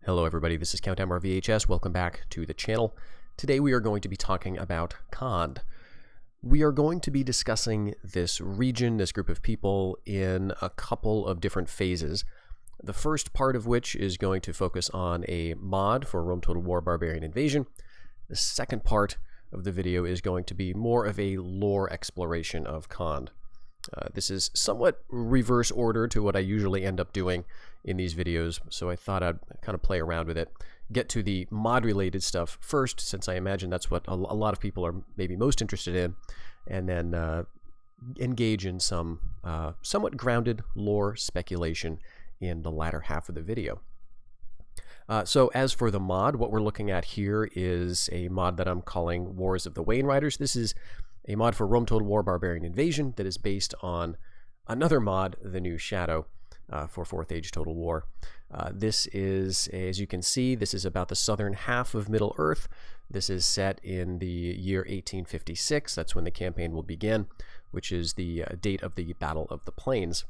Hello everybody, this is Countdown VHS. Welcome back to the channel. Today we are going to be talking about Khand. We are going to be discussing this region, this group of people, in a couple of different phases. The first part of which is going to focus on a mod for Rome Total War Barbarian Invasion. The second part of the video is going to be more of a lore exploration of Khand. This is somewhat reverse order to what I usually end up doing in these videos, so I thought I'd kind of play around with it. Get to the mod-related stuff first, since I imagine that's what a lot of people are maybe most interested in, and then engage in some somewhat grounded lore speculation in the latter half of the video. So as for the mod, what we're looking at here is a mod that I'm calling Wars of the Wainriders. This is a mod for Rome Total War Barbarian Invasion that is based on another mod, The New Shadow, for 4th Age Total War. This is, as you can see, this is about the southern half of Middle Earth. This is set in the year 1856. That's when the campaign will begin, which is the date of the Battle of the Plains,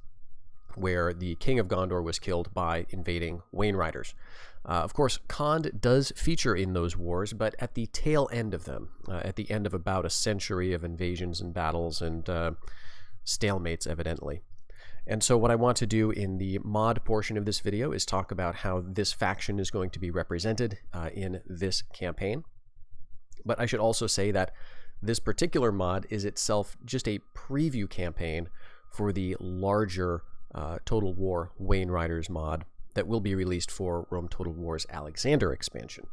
where the King of Gondor was killed by invading Wainriders. Of course, Khand does feature in those wars, but at the tail end of them, at the end of about a century of invasions and battles and stalemates, evidently. And so what I want to do in the mod portion of this video is talk about how this faction is going to be represented in this campaign. But I should also say that this particular mod is itself just a preview campaign for the larger Total War Wainriders mod that will be released for Rome Total War's Alexander expansion.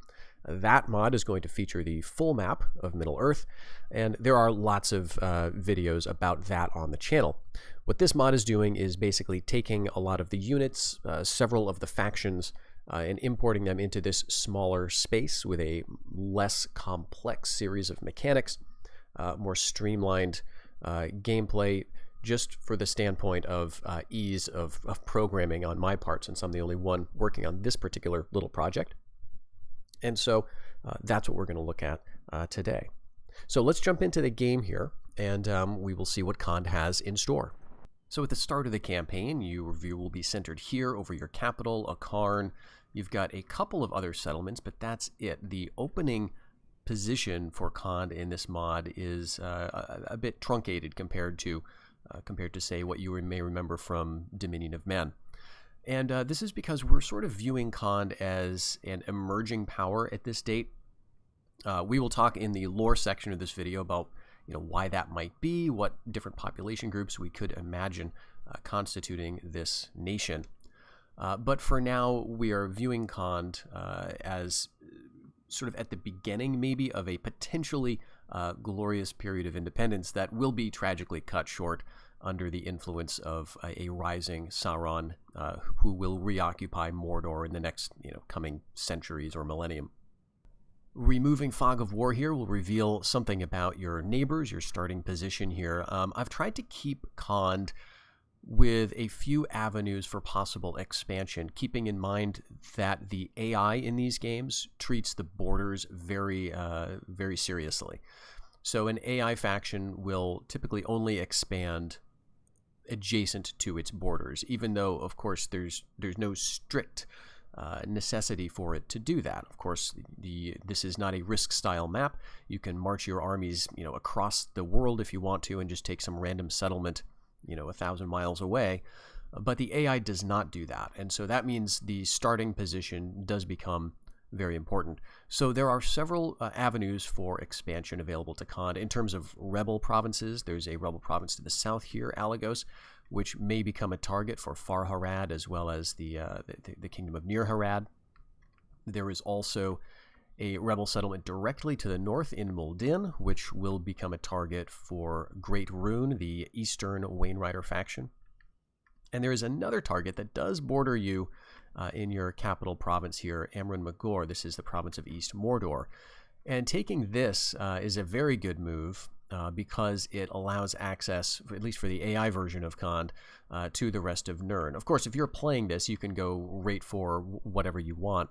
That mod is going to feature the full map of Middle Earth, and there are lots of videos about that on the channel. What this mod is doing is basically taking a lot of the units, several of the factions, and importing them into this smaller space with a less complex series of mechanics, more streamlined gameplay, just for the standpoint of ease of programming on my part, since I'm the only one working on this particular little project. And so that's what we're going to look at today. So let's jump into the game here, and we will see what Khand has in store. So at the start of the campaign, your view will be centered here over your capital, Akarn. You've got a couple of other settlements, but that's it. The opening position for Khand in this mod is a bit truncated compared to say what you may remember from Dominion of Men. And this is because we're sort of viewing Khand as an emerging power at this date. We will talk in the lore section of this video about why that might be, what different population groups we could imagine constituting this nation. But for now, we are viewing Khand as sort of at the beginning maybe of a potentially glorious period of independence that will be tragically cut short under the influence of a rising Sauron who will reoccupy Mordor in the next coming centuries or millennium. Removing Fog of War here will reveal something about your neighbors, your starting position here. I've tried to keep Khand with a few avenues for possible expansion, keeping in mind that the AI in these games treats the borders very seriously. So an AI faction will typically only expand adjacent to its borders, even though, of course, there's no strict necessity for it to do that. Of course, this is not a Risk-style map. You can march your armies, across the world if you want to, and just take some random settlement, 1,000 miles away. But the AI does not do that, and so that means the starting position does become very important. So there are several avenues for expansion available to Khand. In terms of rebel provinces, there's a rebel province to the south here, Alagos, which may become a target for Far Harad, as well as the kingdom of Near Harad. There is also a rebel settlement directly to the north in Muldin, which will become a target for Great Rune, the eastern Wainrider faction. And there is another target that does border you in your capital province here, Amrun Magor. This is the province of East Mordor. And taking this is a very good move because it allows access, at least for the AI version of Khand, to the rest of Nirn. Of course, if you're playing this, you can go right for whatever you want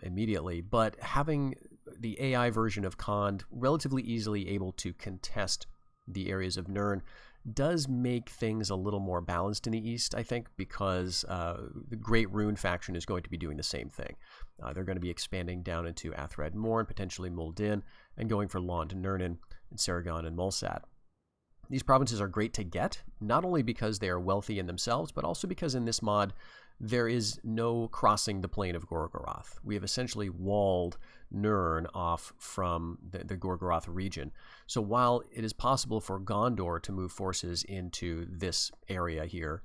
immediately, but having the AI version of Khand relatively easily able to contest the areas of Nirn does make things a little more balanced in the east, I think, because the Great Rune faction is going to be doing the same thing. They're going to be expanding down into Athred Morn, potentially Muldin, and going for Lond Nurnin and Saragon and Mulsat. These provinces are great to get, not only because they are wealthy in themselves, but also because in this mod, there is no crossing the plain of Gorgoroth. We have essentially walled Nirn off from the Gorgoroth region. So while it is possible for Gondor to move forces into this area here,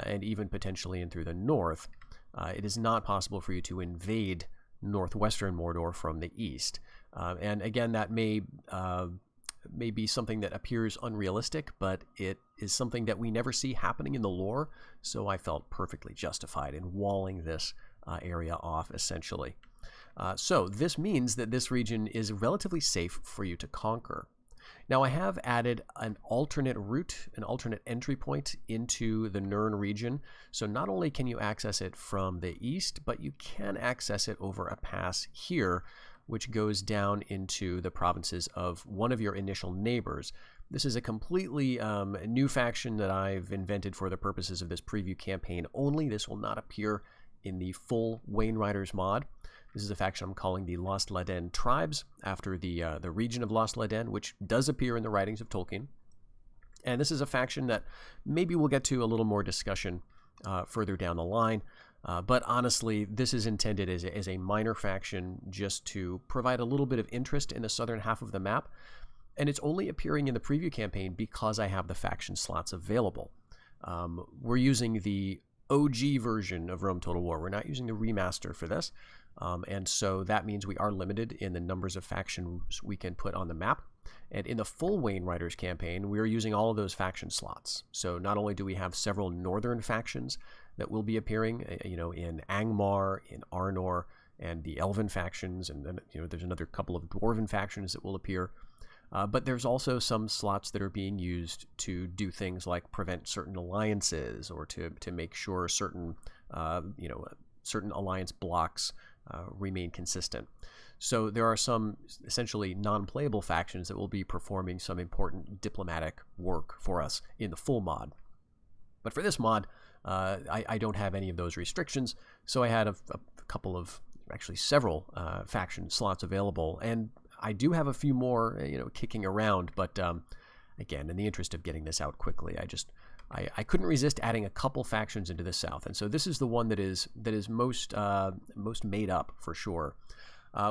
and even potentially in through the north, it is not possible for you to invade northwestern Mordor from the east. And again, that may be something that appears unrealistic, but it is something that we never see happening in the lore, so I felt perfectly justified in walling this area off, essentially. So this means that this region is relatively safe for you to conquer. Now, I have added an alternate route, an alternate entry point into the Nirn region, so not only can you access it from the east, but you can access it over a pass here, which goes down into the provinces of one of your initial neighbors. This is a completely new faction that I've invented for the purposes of this preview campaign only. This will not appear in the full Wayne Riders mod. This is a faction I'm calling the Lost Leden Tribes, after the region of Lost Leden, which does appear in the writings of Tolkien. And this is a faction that maybe we'll get to a little more discussion further down the line. But honestly, this is intended as a minor faction just to provide a little bit of interest in the southern half of the map. And it's only appearing in the preview campaign because I have the faction slots available. We're using the OG version of Rome Total War. We're not using the remaster for this. And so that means we are limited in the numbers of factions we can put on the map. And in the full Wayne Riders campaign, we are using all of those faction slots. So not only do we have several northern factions that will be appearing, in Angmar, in Arnor, and the Elven factions, and then there's another couple of Dwarven factions that will appear. But there's also some slots that are being used to do things like prevent certain alliances, or to make sure certain certain alliance blocks remain consistent. So there are some essentially non-playable factions that will be performing some important diplomatic work for us in the full mod. But for this mod, I don't have any of those restrictions, so I had a couple of, actually several faction slots available, and I do have a few more kicking around, but again, in the interest of getting this out quickly, I couldn't resist adding a couple factions into the south, and so this is the one that is most made up for sure.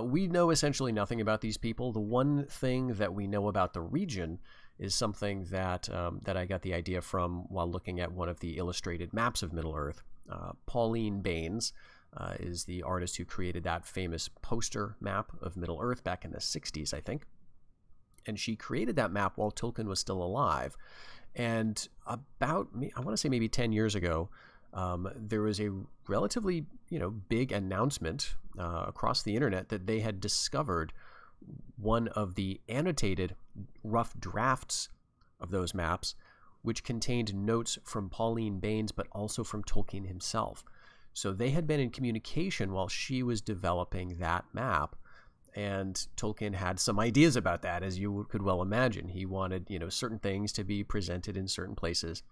We know essentially nothing about these people. The one thing that we know about the region is something that I got the idea from while looking at one of the illustrated maps of Middle-earth. Pauline Baines is the artist who created that famous poster map of Middle-earth back in the 60s, I think. And she created that map while Tolkien was still alive. And about, I want to say maybe 10 years ago, there was a relatively big announcement across the internet that they had discovered one of the annotated rough drafts of those maps, which contained notes from Pauline Baines, but also from Tolkien himself. So they had been in communication while she was developing that map, and Tolkien had some ideas about that, as you could well imagine. He wanted, certain things to be presented in certain places.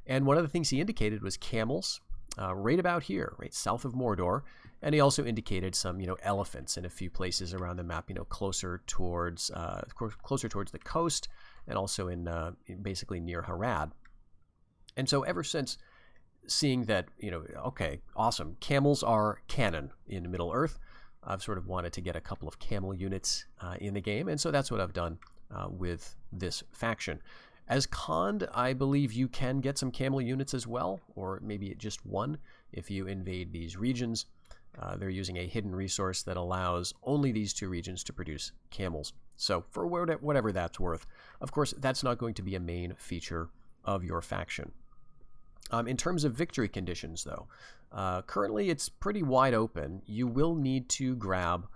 And one of the things he indicated was camels, right about here, right south of Mordor. And he also indicated some, elephants in a few places around the map, closer towards the coast, and also in basically near Harad. And so ever since seeing that, okay, awesome, camels are canon in Middle-earth, I've sort of wanted to get a couple of camel units in the game, and so that's what I've done with this faction. As Khand, I believe you can get some camel units as well, or maybe just one if you invade these regions. They're using a hidden resource that allows only these two regions to produce camels. So for whatever that's worth. Of course, that's not going to be a main feature of your faction. In terms of victory conditions, though, currently it's pretty wide open. You will need to grab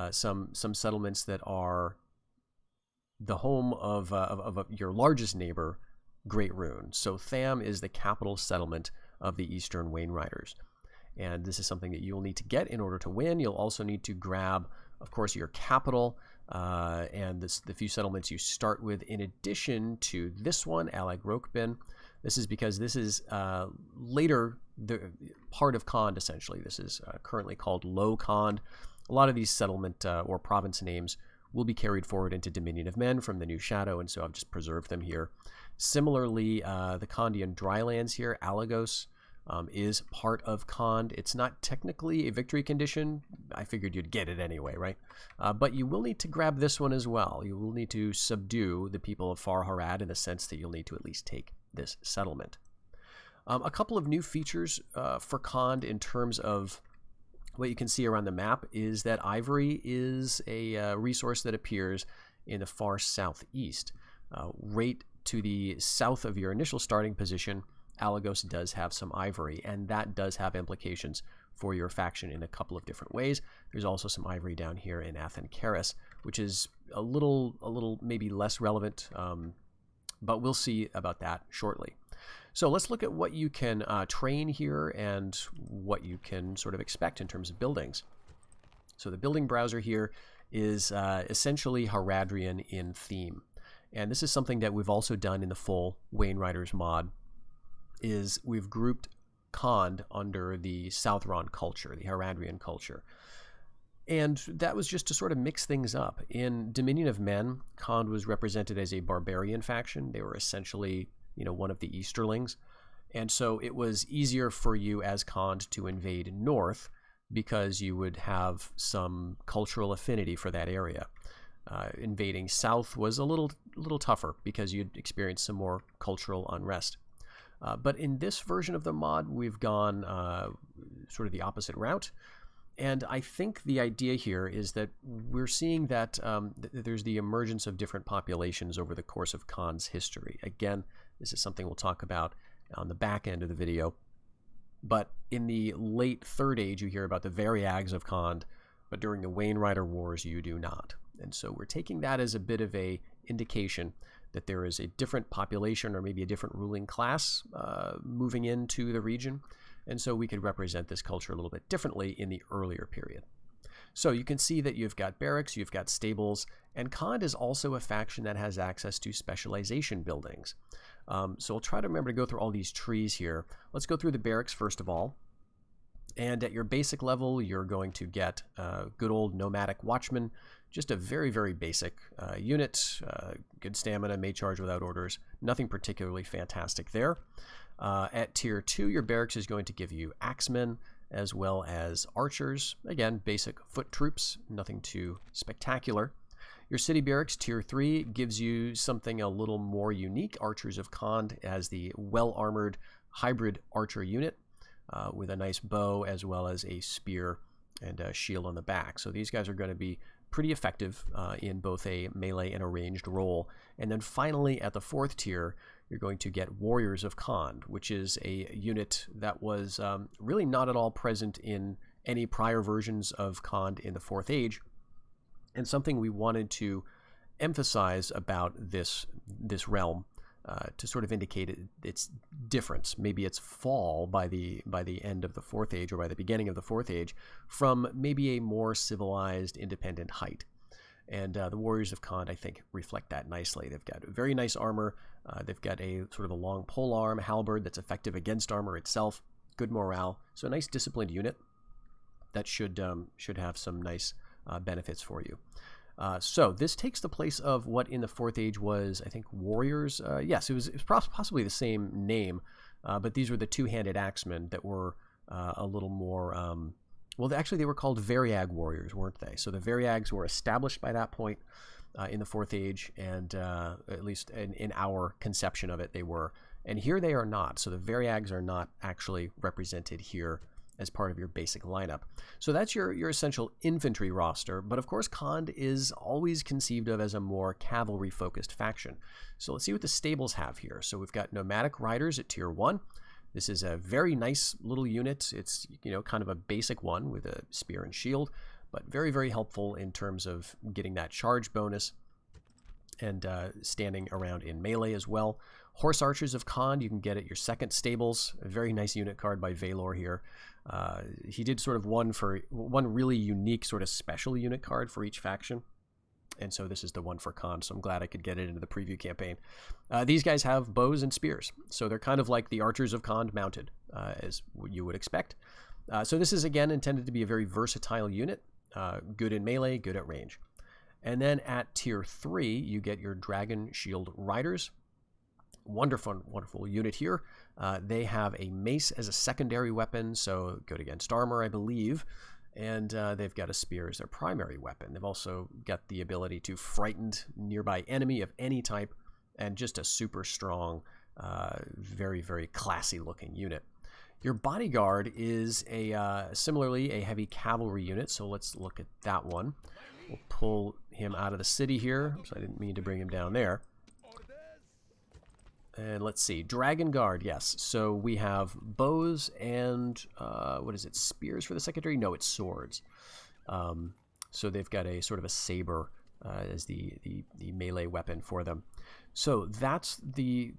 some settlements that are the home of your largest neighbor, Great Rune. So Tham is the capital settlement of the Eastern Wayne Riders. And this is something that you'll need to get in order to win. You'll also need to grab, of course, your capital, and the few settlements you start with in addition to this one, Alag Rokbin. This is because this is later the part of Khand, essentially. This is currently called Low Khand. A lot of these settlement or province names will be carried forward into Dominion of Men from the New Shadow, and so I've just preserved them here. Similarly, the Khandian drylands here, Alagos, is part of Khand. It's not technically a victory condition. I figured you'd get it anyway, right? But you will need to grab this one as well. You will need to subdue the people of Far Harad in the sense that you'll need to at least take this settlement. A couple of new features for Khand in terms of what you can see around the map is that ivory is a resource that appears in the far southeast. Right to the south of your initial starting position, Alagos does have some ivory, and that does have implications for your faction in a couple of different ways. There's also some ivory down here in Athencaris, which is a little maybe less relevant, but we'll see about that shortly. So let's look at what you can train here and what you can sort of expect in terms of buildings. So the building browser here is essentially Haradrian in theme. And this is something that we've also done in the full Wayne Riders mod, is we've grouped Khand under the Southron culture, the Haradrian culture. And that was just to sort of mix things up. In Dominion of Men, Khand was represented as a barbarian faction. They were essentially, one of the Easterlings. And so it was easier for you as Khand to invade north because you would have some cultural affinity for that area. Invading south was a little tougher because you'd experience some more cultural unrest. But in this version of the mod, we've gone sort of the opposite route. And I think the idea here is that we're seeing that there's the emergence of different populations over the course of Khand's history. Again, this is something we'll talk about on the back end of the video. But in the late Third Age, you hear about the Variags of Khand, but during the Wayne Rider Wars, you do not. And so we're taking that as a bit of a indication that there is a different population or maybe a different ruling class moving into the region. And so we could represent this culture a little bit differently in the earlier period. So you can see that you've got barracks, you've got stables, and Khand is also a faction that has access to specialization buildings. So I'll try to remember to go through all these trees here. Let's go through the barracks first of all. And at your basic level, you're going to get good old nomadic watchman, just a very, very basic unit, good stamina, may charge without orders, nothing particularly fantastic there. At tier 2, your barracks is going to give you axemen as well as archers. Again, basic foot troops, nothing too spectacular. Your city barracks, tier 3, gives you something a little more unique. Archers of Khand as the well-armored hybrid archer unit with a nice bow as well as a spear and a shield on the back. So these guys are going to be pretty effective in both a melee and a ranged role. And then finally, at the 4th tier, you're going to get Warriors of Khand, which is a unit that was really not at all present in any prior versions of Khand in the 4th Age, and something we wanted to emphasize about this realm to sort of indicate its difference, maybe its fall by the end of the 4th Age or by the beginning of the 4th Age from maybe a more civilized, independent height. And the Warriors of Khand, I think, reflect that nicely. They've got very nice armor. They've got a sort of a long polearm halberd that's effective against armor itself. Good morale. So a nice disciplined unit that should have some nice benefits for you. So this takes the place of what in the 4th Age was, I think, Warriors. Yes, it was possibly the same name, but these were the two-handed axemen that were a little more... well, actually, they were called Variag warriors, weren't they? So the Variags were established by that point in the 4th Age, and at least in our conception of it, they were. And here they are not. So the Variags are not actually represented here as part of your basic lineup. So that's your essential infantry roster. But of course, Khand is always conceived of as a more cavalry-focused faction. So let's see what the stables have here. So we've got nomadic riders at tier 1. This is a very nice little unit. It's, kind of a basic one with a spear and shield, but very, very helpful in terms of getting that charge bonus and standing around in melee as well. Horse Archers of Khand, you can get at your 2nd stables. A very nice unit card by Valor here. He did sort of one really unique sort of special unit card for each faction. And so this is the one for Khan, so I'm glad I could get it into the preview campaign. These guys have bows and spears, so they're kind of like the archers of Khan mounted, as you would expect. So this is, again, intended to be a very versatile unit, good in melee, good at range. And then at tier 3, you get your Dragon Shield Riders. Wonderful, wonderful unit here. They have a mace as a secondary weapon, so good against armor, I believe. And they've got a spear as their primary weapon. They've also got the ability to frighten nearby enemy of any type, and just a super strong, very, very classy looking unit. Your bodyguard is similarly a heavy cavalry unit, so let's look at that one. We'll pull him out of the city here, so I didn't mean to bring him down there. And let's see, Dragon Guard, yes. So we have bows and, what is it, spears for the secondary? No, it's swords. So they've got a sort of a saber as the melee weapon for them. So that's the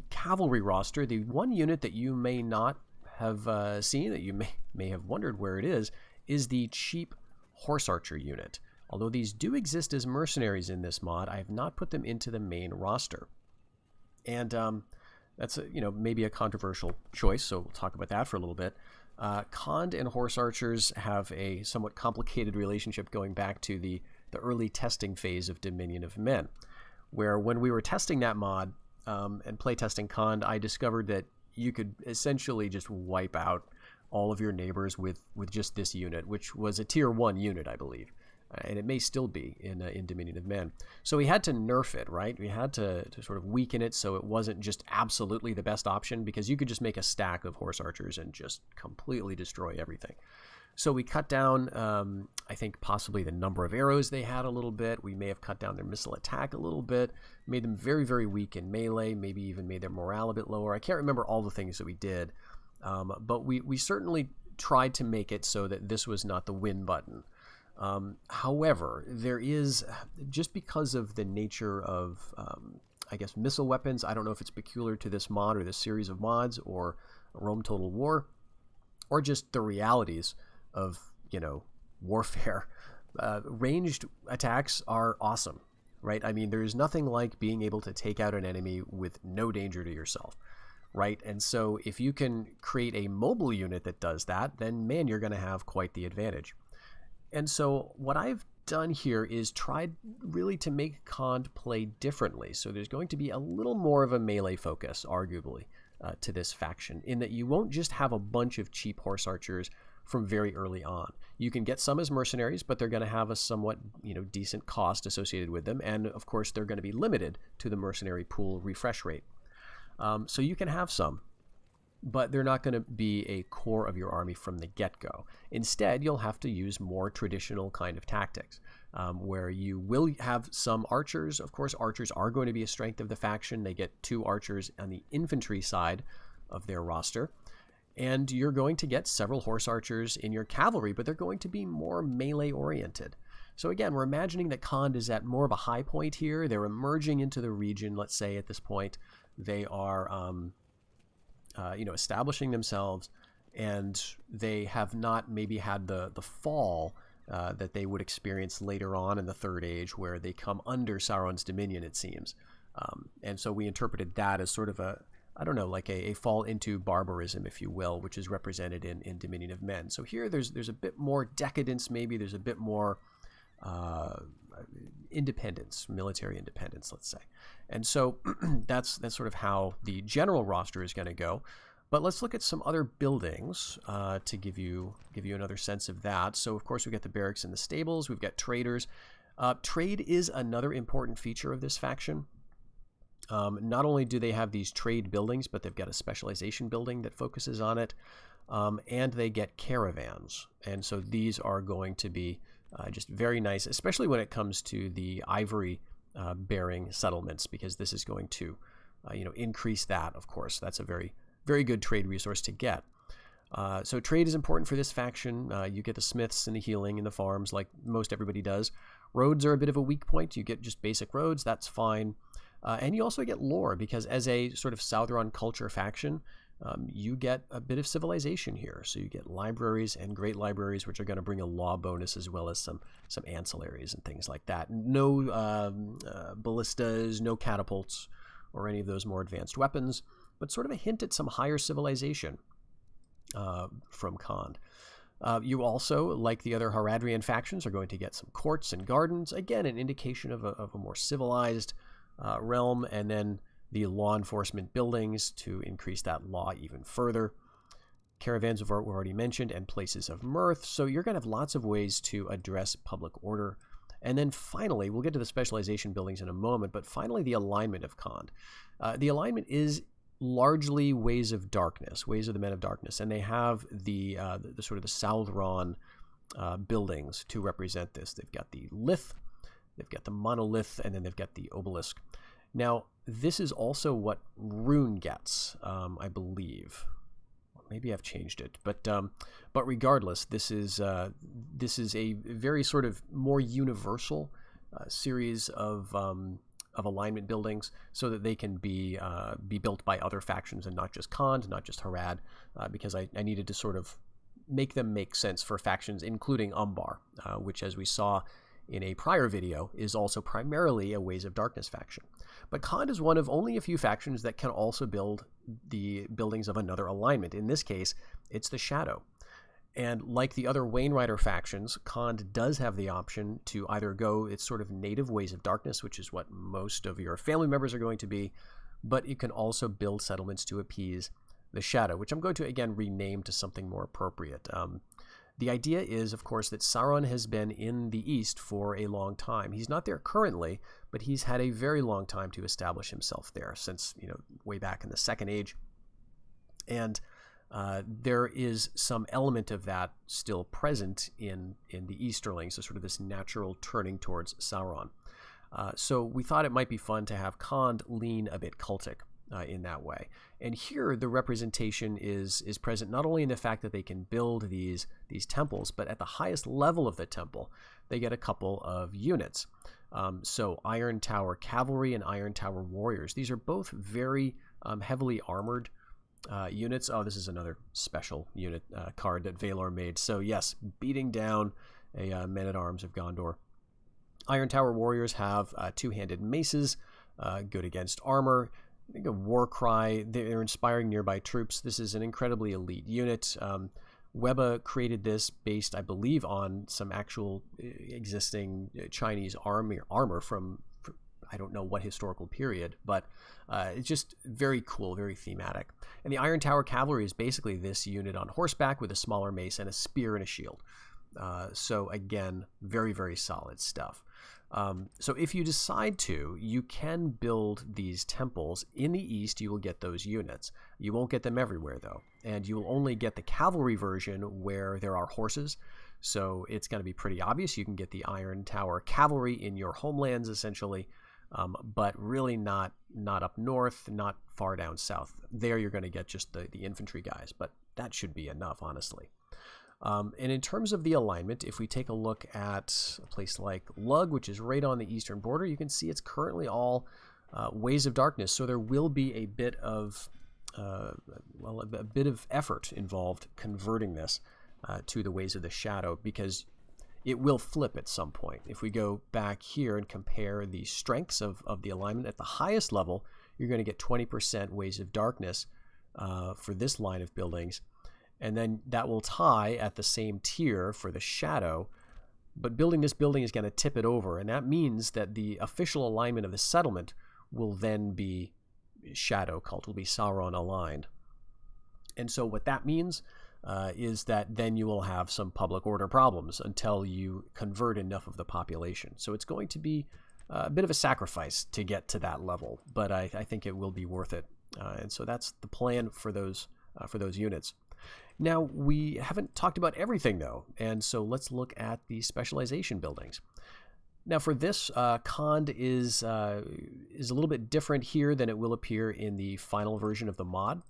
cavalry roster. The one unit that you may not have seen, that you may have wondered where it is the cheap horse archer unit. Although these do exist as mercenaries in this mod, I have not put them into the main roster. And that's maybe a controversial choice, so we'll talk about that for a little bit. Khand and horse archers have a somewhat complicated relationship going back to the early testing phase of Dominion of Men, where when we were testing that mod and playtesting Khand, I discovered that you could essentially just wipe out all of your neighbors with just this unit, which was a tier 1 unit, I believe. And it may still be in Dominion of Men. So we had to nerf it, right? We had to sort of weaken it so it wasn't just absolutely the best option, because you could just make a stack of horse archers and just completely destroy everything. So we cut down, I think, possibly the number of arrows they had a little bit. We may have cut down their missile attack a little bit, made them very, very weak in melee, maybe even made their morale a bit lower. I can't remember all the things that we did, but we certainly tried to make it so that this was not the win button. However, there is, just because of the nature of, I guess, missile weapons, I don't know if it's peculiar to this mod or this series of mods or Rome Total War, or just the realities of, warfare. Ranged attacks are awesome, right? I mean, there's nothing like being able to take out an enemy with no danger to yourself, right? And so if you can create a mobile unit that does that, then, man, you're going to have quite the advantage. And so what I've done here is tried really to make Khand play differently. So there's going to be a little more of a melee focus, arguably, to this faction, in that you won't just have a bunch of cheap horse archers from very early on. You can get some as mercenaries, but they're going to have a somewhat decent cost associated with them. And of course, they're going to be limited to the mercenary pool refresh rate. So you can have some, but they're not going to be a core of your army from the get-go. Instead, you'll have to use more traditional kind of tactics, where you will have some archers. Of course, archers are going to be a strength of the faction. They get 2 archers on the infantry side of their roster. And you're going to get several horse archers in your cavalry, but they're going to be more melee-oriented. So again, we're imagining that Khand is at more of a high point here. They're emerging into the region, let's say, at this point. They are establishing themselves, and they have not maybe had the fall that they would experience later on in the Third Age, where they come under Sauron's dominion, it seems. And so we interpreted that as sort of like a fall into barbarism, if you will, which is represented in Dominion of Men. So here there's a bit more decadence, maybe there's a bit more independence, military independence, let's say. And so that's sort of how the general roster is going to go. But let's look at some other buildings to give you another sense of that. So of course we've got the barracks and the stables. We've got traders. Trade is another important feature of this faction. Not only do they have these trade buildings, but they've got a specialization building that focuses on it. And they get caravans. And so these are going to be just very nice, especially when it comes to the ivory bearing settlements, because this is going to increase that. Of course, that's a very, very good trade resource to get. So trade is important for this faction. You get the smiths and the healing and the farms, like most everybody does. Roads are a bit of a weak point. You get just basic roads, that's fine. And you also get lore, because as a sort of Southron culture faction, you get a bit of civilization here. So you get libraries and great libraries, which are going to bring a law bonus as well as some ancillaries and things like that. No ballistas, no catapults, or any of those more advanced weapons, but sort of a hint at some higher civilization from Khand. You also, like the other Haradrian factions, are going to get some courts and gardens. Again, an indication of a more civilized realm, and then the law enforcement buildings to increase that law even further. Caravans we've already mentioned, and places of mirth. So you're going to have lots of ways to address public order. And then finally, we'll get to the specialization buildings in a moment, but finally the alignment of Khand. The alignment is largely Ways of Darkness, Ways of the Men of Darkness, and they have the sort of the Southron buildings to represent this. They've got the Lith, they've got the Monolith, and then they've got the Obelisk. Now, this is also what Rune gets, I believe. Maybe I've changed it, but regardless, this is a very sort of more universal series of alignment buildings, so that they can be built by other factions and not just Khand, not just Harad, because I needed to sort of make them make sense for factions, including Umbar, which, as we saw in a prior video, is also primarily a Ways of Darkness faction. But Khand is one of only a few factions that can also build the buildings of another alignment. In this case, it's the Shadow. And like the other Wainwriter factions, Khand does have the option to either go its sort of native Ways of Darkness, which is what most of your family members are going to be, but it can also build settlements to appease the Shadow, which I'm going to, again, rename to something more appropriate. The idea is, of course, that Sauron has been in the East for a long time. He's not there currently, but he's had a very long time to establish himself there, since, way back in the Second Age. And there is some element of that still present in the Easterlings, so sort of this natural turning towards Sauron. So we thought it might be fun to have Khand lean a bit cultic in that way. And here the representation is present not only in the fact that they can build these temples, but at the highest level of the temple, they get a couple of units. So Iron Tower Cavalry and Iron Tower Warriors. These are both very heavily armored units. Oh, this is another special unit card that Valor made. So yes, beating down a Men-at-Arms of Gondor. Iron Tower Warriors have two-handed maces, good against armor. I think a war cry. They're inspiring nearby troops. This is an incredibly elite unit. Weba created this based, I believe, on some actual existing Chinese armor from I don't know what historical period, but it's just very cool, very thematic. And the Iron Tower Cavalry is basically this unit on horseback with a smaller mace and a spear and a shield. So again, very, very solid stuff. So if you decide to, you can build these temples. In the East, you will get those units. You won't get them everywhere, though. And you will only get the cavalry version where there are horses. So it's going to be pretty obvious. You can get the Iron Tower Cavalry in your homelands, essentially, but really not up north, not far down south. There you're going to get just the infantry guys, but that should be enough, honestly. And in terms of the alignment, if we take a look at a place like Lug, which is right on the eastern border, you can see it's currently all Ways of Darkness. So there will be a bit of a bit of effort involved converting this to the Ways of the Shadow, because it will flip at some point. If we go back here and compare the strengths of the alignment at the highest level, you're going to get 20% Ways of Darkness for this line of buildings. And then that will tie at the same tier for the Shadow. But building this building is going to tip it over. And that means that the official alignment of the settlement will then be Shadow cult, will be Sauron aligned. And so what that means is that then you will have some public order problems until you convert enough of the population. So it's going to be a bit of a sacrifice to get to that level. But I think it will be worth it. And so that's the plan for those units. Now, we haven't talked about everything, though, and so let's look at the specialization buildings. Now, for this, Khand is a little bit different here than it will appear in the final version of the mod,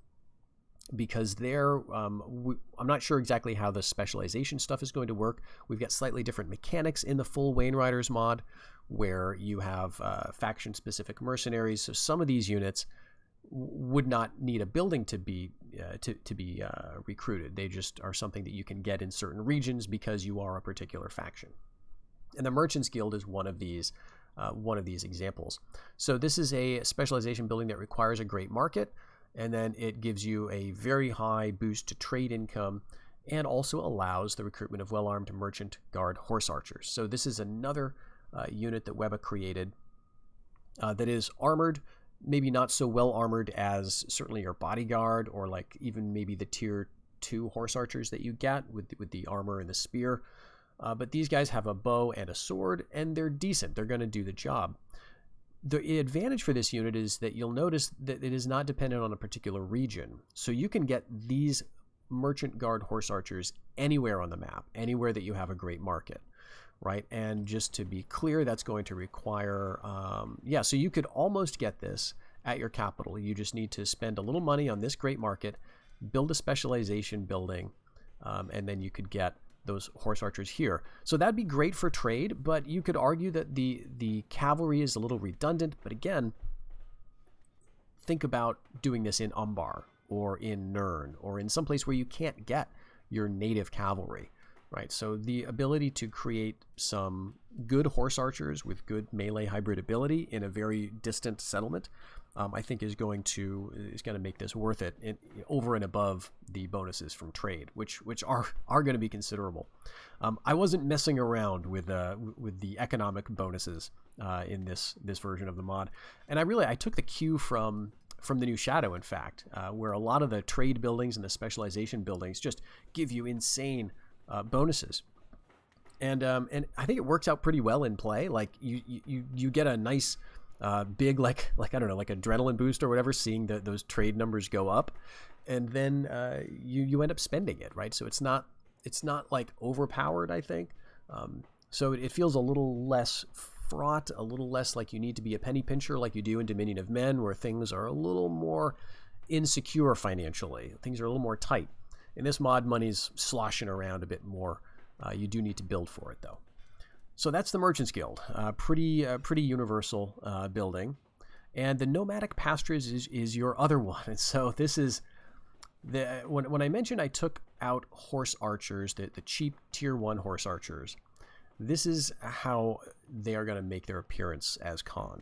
because there, I'm not sure exactly how the specialization stuff is going to work. We've got slightly different mechanics in the full Wainwriters mod, where you have faction-specific mercenaries, so some of these units would not need a building to be recruited. They just are something that you can get in certain regions because you are a particular faction. And the Merchants Guild is one of these examples. So this is a specialization building that requires a great market, and then it gives you a very high boost to trade income, and also allows the recruitment of well-armed merchant guard horse archers. So this is another unit that Weba created that is armored, maybe not so well armored as certainly your bodyguard, or like even maybe the tier 2 horse archers that you get with the armor and the spear. But these guys have a bow and a sword, and they're decent. They're going to do the job. The advantage for this unit is that you'll notice that it is not dependent on a particular region. So you can get these merchant guard horse archers anywhere on the map, anywhere that you have a great market, right? And just to be clear, that's going to require, so you could almost get this at your capital. You just need to spend a little money on this great market, build a specialization building, and then you could get those horse archers here. So that'd be great for trade, but you could argue that the cavalry is a little redundant. But again, think about doing this in Umbar or in Nirn or in some place where you can't get your native cavalry, right? So the ability to create some good horse archers with good melee hybrid ability in a very distant settlement, I think is going to make this worth it over and above the bonuses from trade, which are going to be considerable. I wasn't messing around with the economic bonuses in this version of the mod, and I took the cue from the new Shadow, in fact, where a lot of the trade buildings and the specialization buildings just give you insane bonuses. And I think it works out pretty well in play. Like you get a nice big like I don't know, like adrenaline boost or whatever, seeing those trade numbers go up, and then you end up spending it, right? So it's not like overpowered, I think. So it feels a little less fraught, a little less like you need to be a penny pincher like you do in Dominion of Men, where things are a little more insecure financially. Things are a little more tight. In this mod, money's sloshing around a bit more. You do need to build for it, though. So that's the Merchants Guild. Pretty universal building. And the Nomadic Pasturage is your other one. And so this is when I mentioned I took out horse archers, the cheap tier 1 horse archers, this is how they are going to make their appearance as Khand.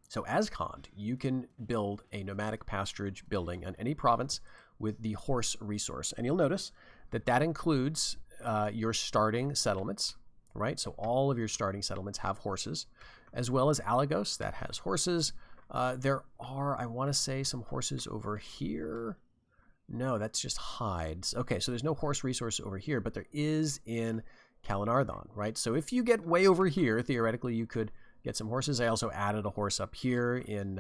So as Khand, you can build a Nomadic Pasturage building in any province with the horse resource. And you'll notice that includes your starting settlements, right? So all of your starting settlements have horses, as well as Alagos that has horses. There are, I want to say, some horses over here. No, that's just hides. Okay, so there's no horse resource over here, but there is in Kalinarthon, right? So if you get way over here, theoretically, you could get some horses. I also added a horse up here in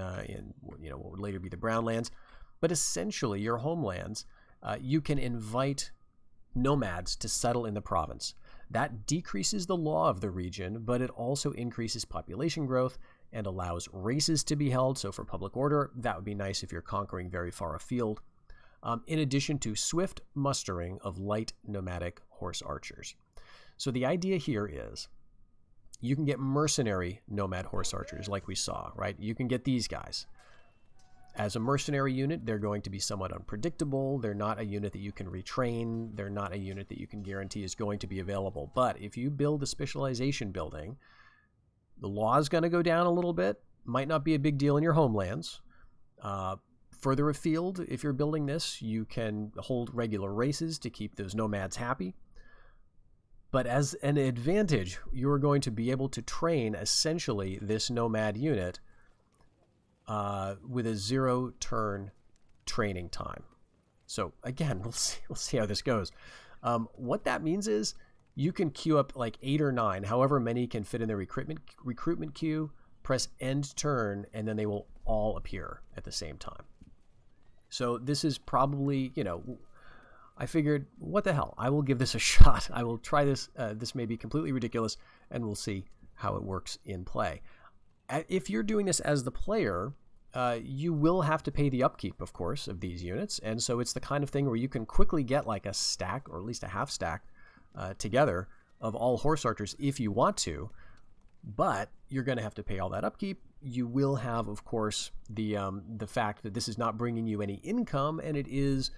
what would later be the Brownlands. But essentially, your homelands, you can invite nomads to settle in the province. That decreases the law of the region, but it also increases population growth and allows races to be held. So for public order, that would be nice if you're conquering very far afield. In addition to swift mustering of light nomadic horse archers. So the idea here is you can get mercenary nomad horse archers like we saw, right? You can get these guys. As a mercenary unit, they're going to be somewhat unpredictable. They're not a unit that you can retrain. They're not a unit that you can guarantee is going to be available. But if you build a specialization building, the law is going to go down a little bit. Might not be a big deal in your homelands. Further afield, if you're building this, you can hold regular races to keep those nomads happy. But as an advantage, you're going to be able to train essentially this nomad unit with a 0-turn training time. So again, we'll see how this goes. What that means is you can queue up like 8 or 9, however many can fit in the recruitment queue, press end turn, and then they will all appear at the same time. So this is probably, I figured, what the hell? I will give this a shot. I will try this. This may be completely ridiculous, and we'll see how it works in play. If you're doing this as the player, you will have to pay the upkeep, of course, of these units. And so it's the kind of thing where you can quickly get like a stack, or at least a half stack, together of all horse archers if you want to. but you're going to have to pay all that upkeep. You will have, of course, the fact that this is not bringing you any income, and it is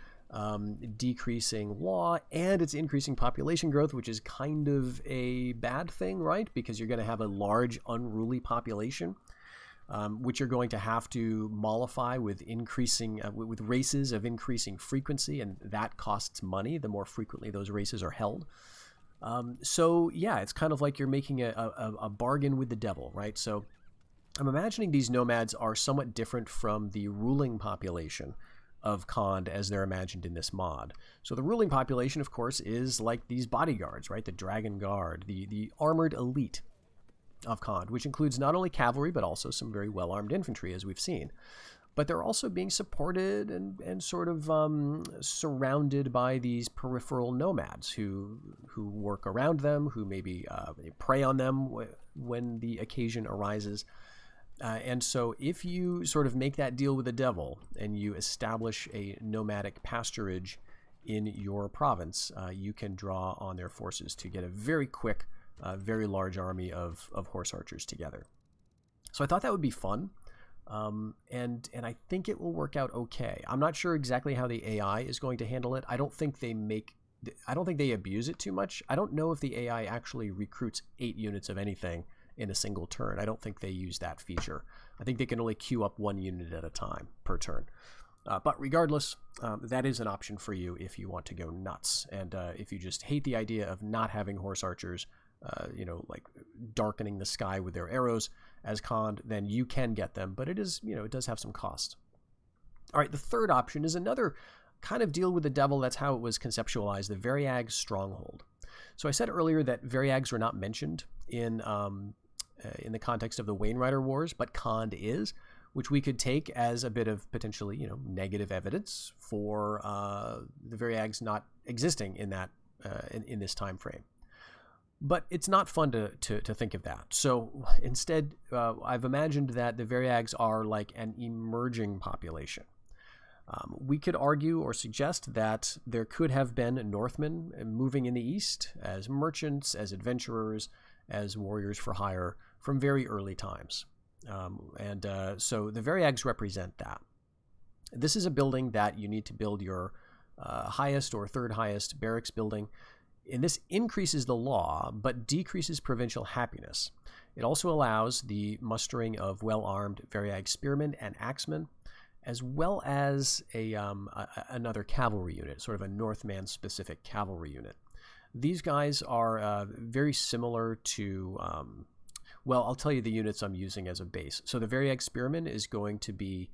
decreasing law, and it's increasing population growth, which is kind of a bad thing, right? Because you're going to have a large unruly population, which you're going to have to mollify with increasing with races of increasing frequency, and that costs money the more frequently those races are held. So yeah, it's kind of like you're making a bargain with the devil, right? So I'm imagining these nomads are somewhat different from the ruling population of Khand as they're imagined in this mod. So the ruling population, of course, is like these bodyguards, right? The Dragon Guard, the armored elite of Khand, which includes not only cavalry, but also some very well-armed infantry, as we've seen. But they're also being supported and sort of surrounded by these peripheral nomads who work around them, who maybe prey on them when the occasion arises. And so if you sort of make that deal with the devil and you establish a nomadic pasturage in your province, you can draw on their forces to get a very quick, very large army of horse archers together. So I thought that would be fun. And I think it will work out okay. I'm not sure exactly how the AI is going to handle it. I don't think they abuse it too much. I don't know if the AI actually recruits 8 units of anything in a single turn. I don't think they use that feature. I think they can only queue up 1 unit at a time per turn. But regardless, that is an option for you if you want to go nuts. And if you just hate the idea of not having horse archers, like darkening the sky with their arrows as Khand, then you can get them. But it is, it does have some cost. All right, the third option is another kind of deal with the devil. That's how it was conceptualized, the Variags stronghold. So I said earlier that Variags were not mentioned in the context of the Wainrider Wars, but Khand is, which we could take as a bit of potentially, negative evidence for the Variags not existing in that in this time frame. But it's not fun to think of that. So instead, I've imagined that the Variags are like an emerging population. We could argue or suggest that there could have been Northmen moving in the east as merchants, as adventurers, as warriors for hire from very early times. So the Variags represent that. This is a building that you need to build your highest or third highest barracks building. And this increases the law, but decreases provincial happiness. It also allows the mustering of well-armed Variag spearmen and axemen, as well as another cavalry unit, sort of a Northman-specific cavalry unit. These guys are very similar to, I'll tell you the units I'm using as a base. So the Variag Spearman is going to be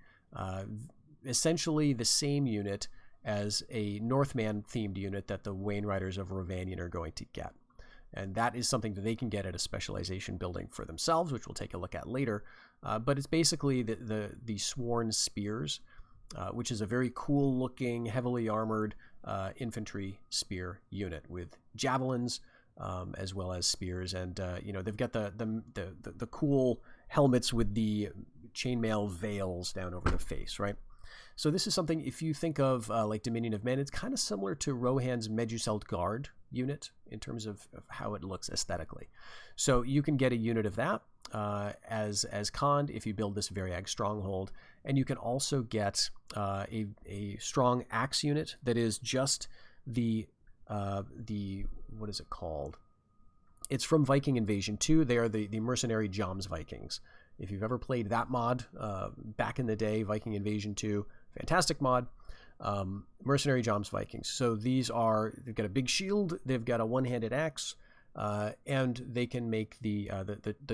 essentially the same unit as a Northman-themed unit that the Wainriders of Rovanion are going to get. And that is something that they can get at a specialization building for themselves, which we'll take a look at later. But it's basically the Sworn Spears, which is a very cool-looking, heavily armored infantry spear unit with javelins as well as spears. And they've got the cool helmets with the chainmail veils down over the face, right? So this is something, if you think of like Dominion of Men, it's kind of similar to Rohan's Meduselt Guard unit in terms of how it looks aesthetically. So you can get a unit of that as Khand if you build this Variag stronghold, and you can also get a strong axe unit that is just the what is it called? It's from Viking Invasion 2. They are the mercenary Joms Vikings. If you've ever played that mod back in the day, Viking Invasion 2, fantastic mod. Mercenary Joms Vikings. So they've got a big shield, they've got a one-handed axe, and they can make the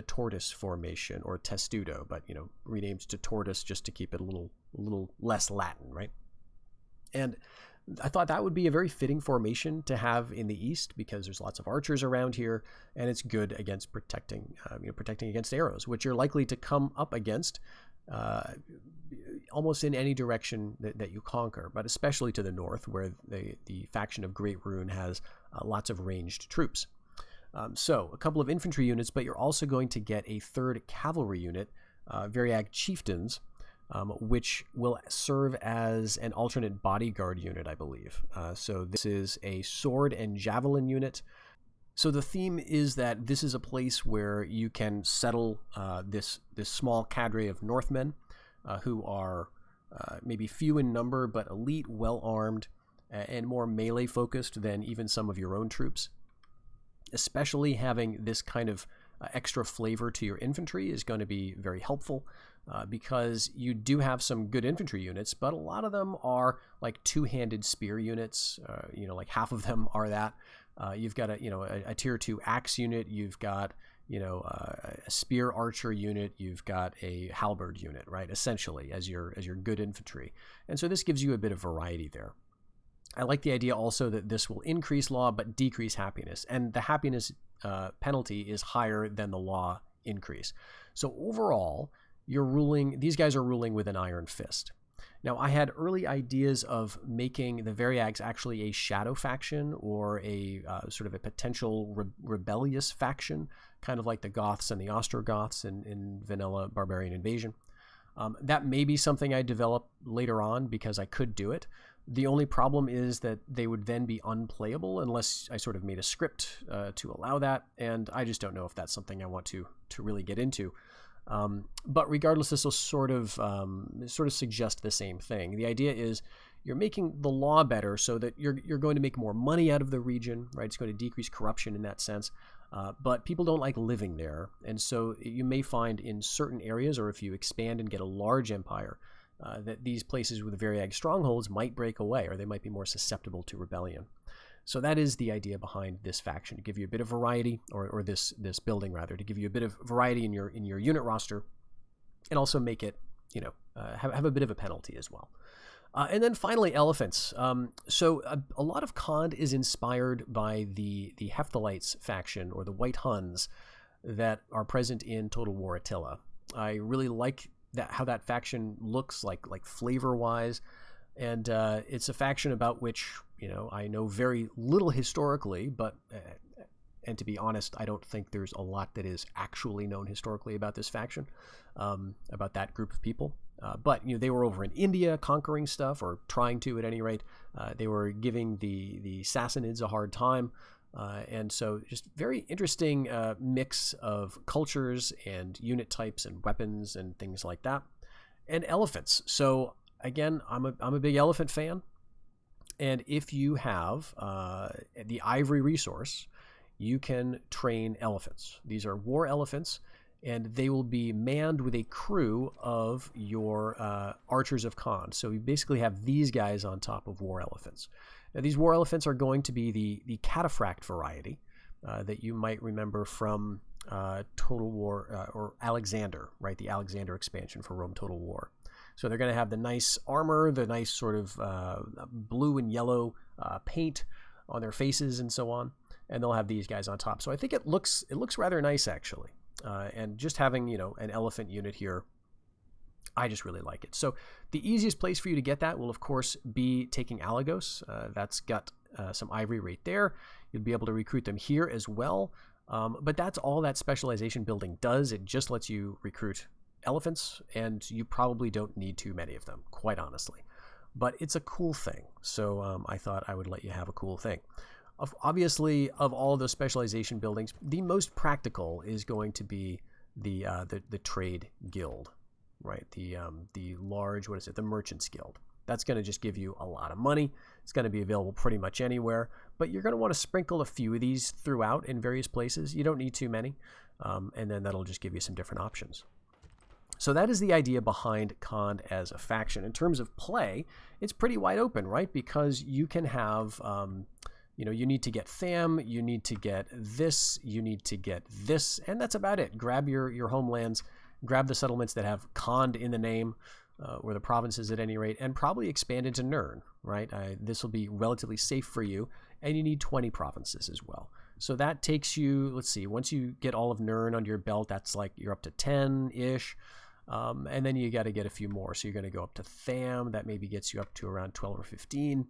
tortoise formation, or testudo, but renamed to tortoise just to keep it a little less Latin, right? And I thought that would be a very fitting formation to have in the east because there's lots of archers around here, and it's good against protecting against arrows, which you're likely to come up against almost in any direction that you conquer, but especially to the north, where the faction of Great Rune has lots of ranged troops. So a couple of infantry units, but you're also going to get a third cavalry unit, Variag Chieftains, which will serve as an alternate bodyguard unit, I believe. So this is a sword and javelin unit. So the theme is that this is a place where you can settle this small cadre of Northmen who are maybe few in number, but elite, well-armed, and more melee-focused than even some of your own troops. Especially having this kind of extra flavor to your infantry is going to be very helpful because you do have some good infantry units, but a lot of them are like two-handed spear units. Like half of them are that. You've got a tier 2 axe unit. You've got a spear archer unit. You've got a halberd unit, right? Essentially, as your good infantry, and so this gives you a bit of variety there. I like the idea also that this will increase law but decrease happiness, and the happiness penalty is higher than the law increase. So overall, these guys are ruling with an iron fist. Now, I had early ideas of making the Variags actually a shadow faction or a sort of a potential rebellious faction, kind of like the Goths and the Ostrogoths in vanilla Barbarian Invasion. That may be something I develop later on because I could do it. The only problem is that they would then be unplayable unless I sort of made a script to allow that, and I just don't know if that's something I want to really get into. But regardless, this will sort of suggest the same thing. The idea is you're making the law better so that you're going to make more money out of the region, right? It's going to decrease corruption in that sense. But people don't like living there, and so you may find in certain areas, or if you expand and get a large empire, that these places with Variag strongholds might break away, or they might be more susceptible to rebellion. So that is the idea behind this faction, to give you a bit of variety, or this building rather, to give you a bit of variety in your unit roster, and also make it have a bit of a penalty as well. And then finally, elephants. So a lot of Khand is inspired by the Hephthalites faction, or the White Huns, that are present in Total War Attila. I really like how that faction looks like flavor-wise, and it's a faction about which I know very little historically, but and to be honest, I don't think there's a lot that is actually known historically about this faction, about that group of people. But they were over in India conquering stuff, or trying to at any rate. They were giving the Sassanids a hard time. And so just very interesting mix of cultures and unit types and weapons and things like that. And elephants. So again, I'm a big elephant fan. And if you have the ivory resource, you can train elephants. These are war elephants, and they will be manned with a crew of your archers of Khand. So you basically have these guys on top of war elephants. Now, these war elephants are going to be the cataphract variety that you might remember from Total War, or Alexander, right? The Alexander expansion for Rome Total War. So they're going to have the nice armor, the nice sort of blue and yellow paint on their faces and so on, and they'll have these guys on top. So I think it looks rather nice, actually. And just having an elephant unit here, I just really like it. So the easiest place for you to get that will, of course, be taking Alagos. That's got some ivory right there. You'll be able to recruit them here as well. But that's all that specialization building does. It just lets you recruit elephants, and you probably don't need too many of them, quite honestly. But it's a cool thing, so I thought I would let you have a cool thing. Obviously, of all the specialization buildings, the most practical is going to be the trade guild, right? The large, the Merchants Guild. That's going to just give you a lot of money. It's going to be available pretty much anywhere, but you're going to want to sprinkle a few of these throughout in various places. You don't need too many, and then that'll just give you some different options. So that is the idea behind Khand as a faction. In terms of play, it's pretty wide open, right? Because you can have, you need to get Tham, you need to get this, you need to get this, and that's about it. Grab your homelands, grab the settlements that have Khand in the name, or the provinces at any rate, and probably expand into Nirn, right? This will be relatively safe for you, and you need 20 provinces as well. So that takes you, let's see, once you get all of Nirn under your belt, that's like you're up to 10-ish. And then you got to get a few more. So you're going to go up to Tham. That maybe gets you up to around 12 or 15.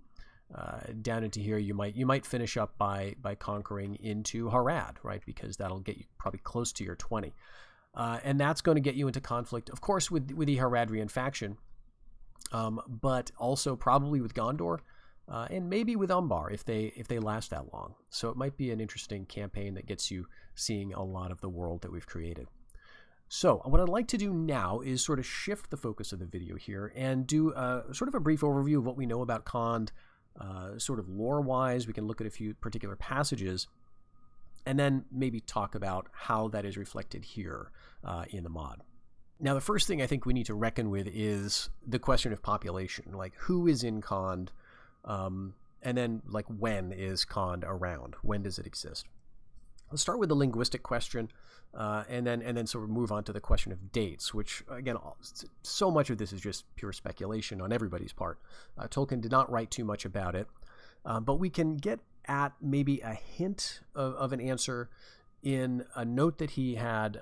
Down into here, you might finish up by conquering into Harad, right? Because that'll get you probably close to your 20. And that's going to get you into conflict, of course, with the Haradrian faction, but also probably with Gondor. and maybe with Umbar if they last that long. So it might be an interesting campaign that gets you seeing a lot of the world that we've created. So what I'd like to do now is sort of shift the focus of the video here and do sort of a brief overview of what we know about Khand, sort of lore-wise. We can look at a few particular passages, and then maybe talk about how that is reflected here in the mod. Now, the first thing I think we need to reckon with is the question of population, like who is in Khand, and then like when is Khand around? When does it exist? Let's start with the linguistic question, and then sort of move on to the question of dates, which, again, so much of this is just pure speculation on everybody's part. Tolkien did not write too much about it, but we can get at maybe a hint of an answer in a note that he had,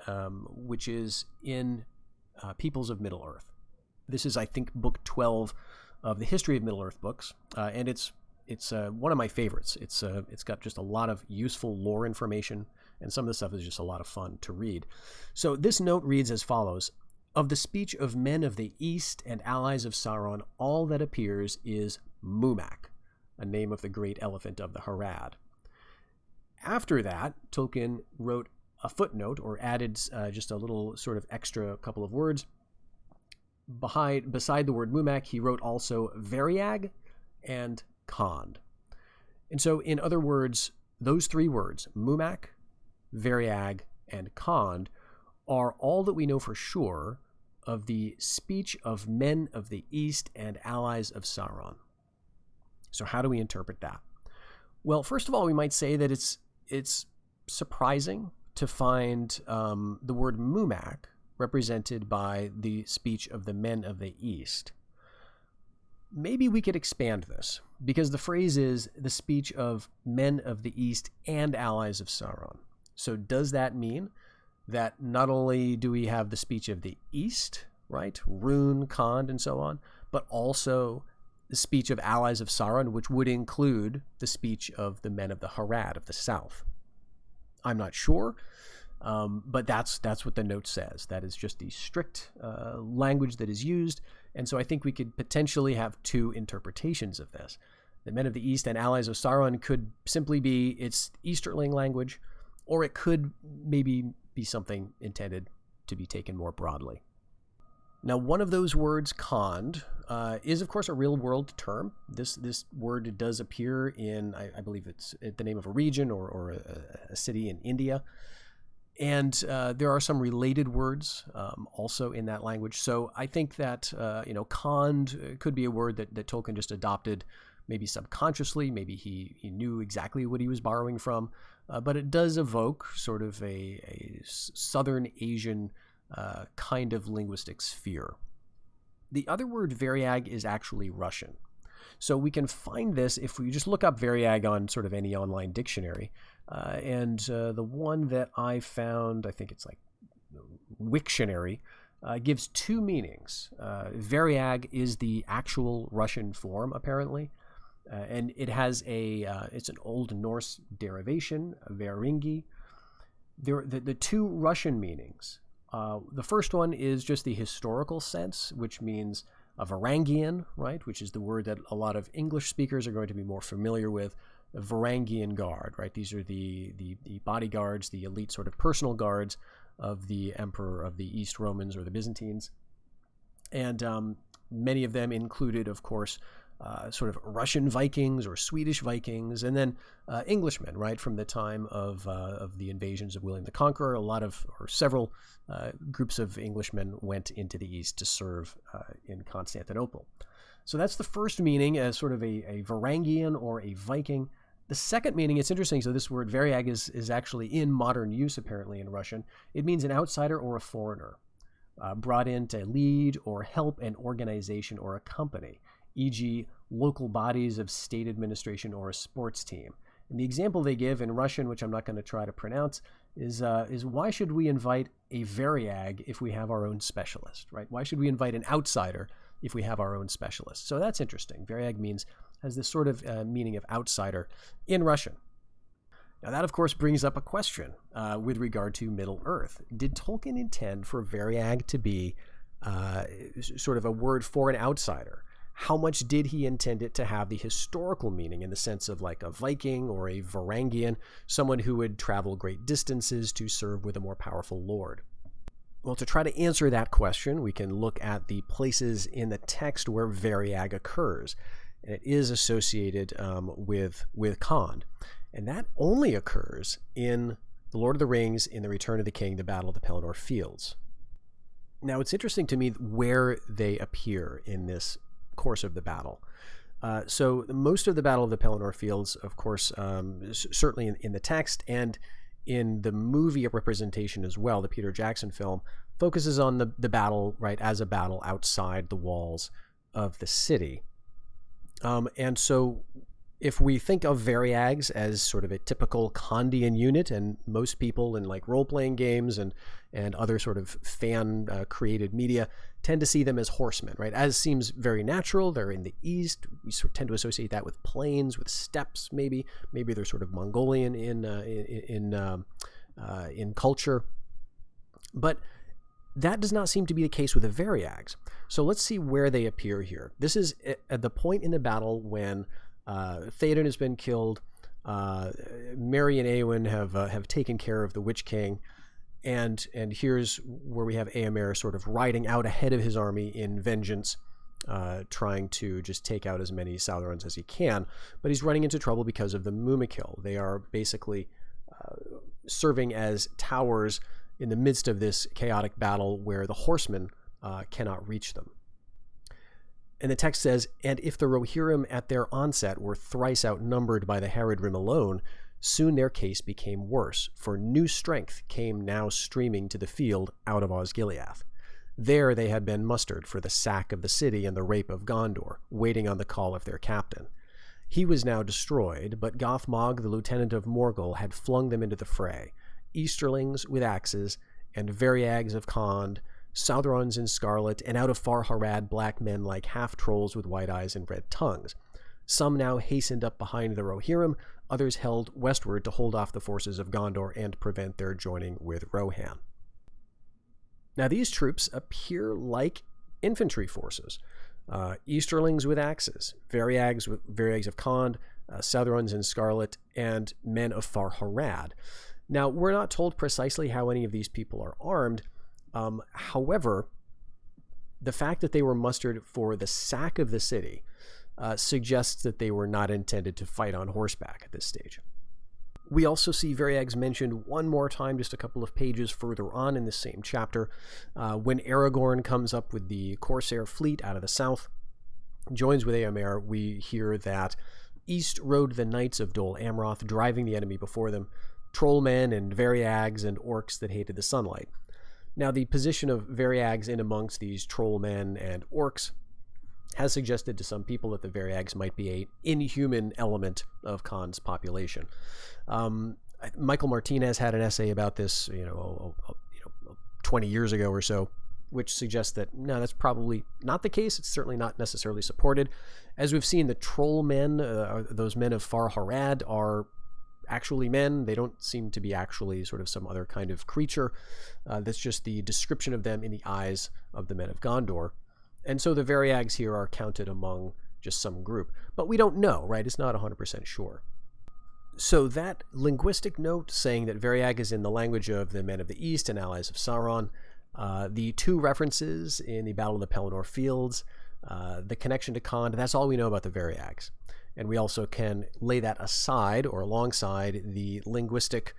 which is in Peoples of Middle-earth. This is, I think, book 12 of the History of Middle-earth books, and it's one of my favorites. It's got just a lot of useful lore information, and some of the stuff is just a lot of fun to read. So this note reads as follows: "Of the speech of men of the East and allies of Sauron, all that appears is Mumak, a name of the great elephant of the Harad." After that, Tolkien wrote a footnote, or added just a little sort of extra couple of words. Beside the word Mumak, he wrote also Variag and Khand. And so, in other words, those three words, Mumak, Variag, and Khand, are all that we know for sure of the speech of men of the East and allies of Sauron. So how do we interpret that? Well, first of all, we might say that it's surprising to find the word Mumak represented by the speech of the men of the East. Maybe we could expand this, because the phrase is the speech of men of the East and allies of Sauron. So does that mean that not only do we have the speech of the East, right, Rhûn, Khand, and so on, but also the speech of allies of Sauron, which would include the speech of the men of the Harad of the South? I'm not sure, but that's what the note says. That is just the strict language that is used. And so I think we could potentially have two interpretations of this. The men of the East and allies of Sauron could simply be its Easterling language, or it could maybe be something intended to be taken more broadly. Now, one of those words, Khand, is of course a real-world term. This word does appear in, I believe it's the name of a region or a city in India. And there are some related words also in that language. So I think that Khand could be a word that Tolkien just adopted, maybe subconsciously. Maybe he knew exactly what he was borrowing from. But it does evoke sort of a Southern Asian kind of linguistic sphere. The other word, Variag, is actually Russian. So we can find this if we just look up Variag on sort of any online dictionary. And the one that I found, I think it's like Wiktionary, gives two meanings. Variag is the actual Russian form, apparently. And it has it's an Old Norse derivation, Varingi. The two Russian meanings. The first one is just the historical sense, which means a Varangian, right, which is the word that a lot of English speakers are going to be more familiar with, the Varangian Guard, right? These are the bodyguards, the elite sort of personal guards of the Emperor of the East Romans or the Byzantines. And many of them included, of course, sort of Russian Vikings or Swedish Vikings, and then Englishmen, right, from the time of the invasions of William the Conqueror. Several groups of Englishmen went into the East to serve in Constantinople. So that's the first meaning, as sort of a Varangian or a Viking. The second meaning, it's interesting, so this word Variag is actually in modern use, apparently, in Russian. It means an outsider or a foreigner, brought in to lead or help an organization or a company, e.g. local bodies of state administration or a sports team. And the example they give in Russian, which I'm not going to try to pronounce, is why should we invite a Variag if we have our own specialist, right? Why should we invite an outsider if we have our own specialist? So that's interesting. Variag has this sort of meaning of outsider in Russian. Now that, of course, brings up a question with regard to Middle-earth. Did Tolkien intend for Variag to be sort of a word for an outsider? How much did he intend it to have the historical meaning in the sense of like a Viking or a Varangian, someone who would travel great distances to serve with a more powerful lord? Well, to try to answer that question, we can look at the places in the text where Variag occurs. And it is associated with Khand. And that only occurs in The Lord of the Rings, in The Return of the King, the Battle of the Pelennor Fields. Now, it's interesting to me where they appear in this course of the battle. So most of the Battle of the Pelennor Fields, of course, certainly in the text and in the movie representation as well, the Peter Jackson film, focuses on the battle, right, as a battle outside the walls of the city. And so if we think of Variags as sort of a typical Khandian unit, and most people in like role-playing games and other sort of fan-created media tend to see them as horsemen, right? As seems very natural. They're in the east. We sort of tend to associate that with plains, with steppes, maybe. Maybe they're sort of Mongolian in culture. But that does not seem to be the case with the Variags. So let's see where they appear here. This is at the point in the battle when Theoden has been killed. Merry and Éowyn have taken care of the Witch King, and here's where we have Éomer sort of riding out ahead of his army in vengeance, trying to just take out as many Southrons as he can. But he's running into trouble because of the Mumakil. They are basically serving as towers in the midst of this chaotic battle where the horsemen cannot reach them. And the text says, "And if the Rohirrim at their onset were thrice outnumbered by the Haradrim alone, soon their case became worse, for new strength came now streaming to the field out of Osgiliath. There they had been mustered for the sack of the city and the rape of Gondor, waiting on the call of their captain. He was now destroyed, but Gothmog, the lieutenant of Morgul, had flung them into the fray, Easterlings with axes, and Variags of Khand, Southrons in scarlet, and out of Far Harad black men like half-trolls with white eyes and red tongues. Some now hastened up behind the Rohirrim, others held westward to hold off the forces of Gondor and prevent their joining with Rohan." Now these troops appear like infantry forces. Easterlings with axes, Variags of Khand, Southrons in scarlet, and men of Far Harad. Now, we're not told precisely how any of these people are armed. However, the fact that they were mustered for the sack of the city suggests that they were not intended to fight on horseback at this stage. We also see Variags mentioned one more time, just a couple of pages further on in the same chapter, when Aragorn comes up with the Corsair fleet out of the south, joins with Éomer. We hear that east rode the knights of Dol Amroth, driving the enemy before them, trollmen and Variags and orcs that hated the sunlight. Now, the position of Variags in amongst these trollmen and orcs has suggested to some people that the Variags might be an inhuman element of Khan's population. Michael Martinez had an essay about this, 20 years ago or so, which suggests that no, that's probably not the case. It's certainly not necessarily supported. As we've seen, the troll men, those men of Far Harad, are actually men. They don't seem to be actually sort of some other kind of creature. That's just the description of them in the eyes of the men of Gondor. And so the Variags here are counted among just some group. But we don't know, right? It's not 100% sure. So that linguistic note saying that Variag is in the language of the men of the East and allies of Sauron, the two references in the Battle of the Pelennor Fields, the connection to Khand, that's all we know about the Variags. And we also can lay that aside or alongside the linguistic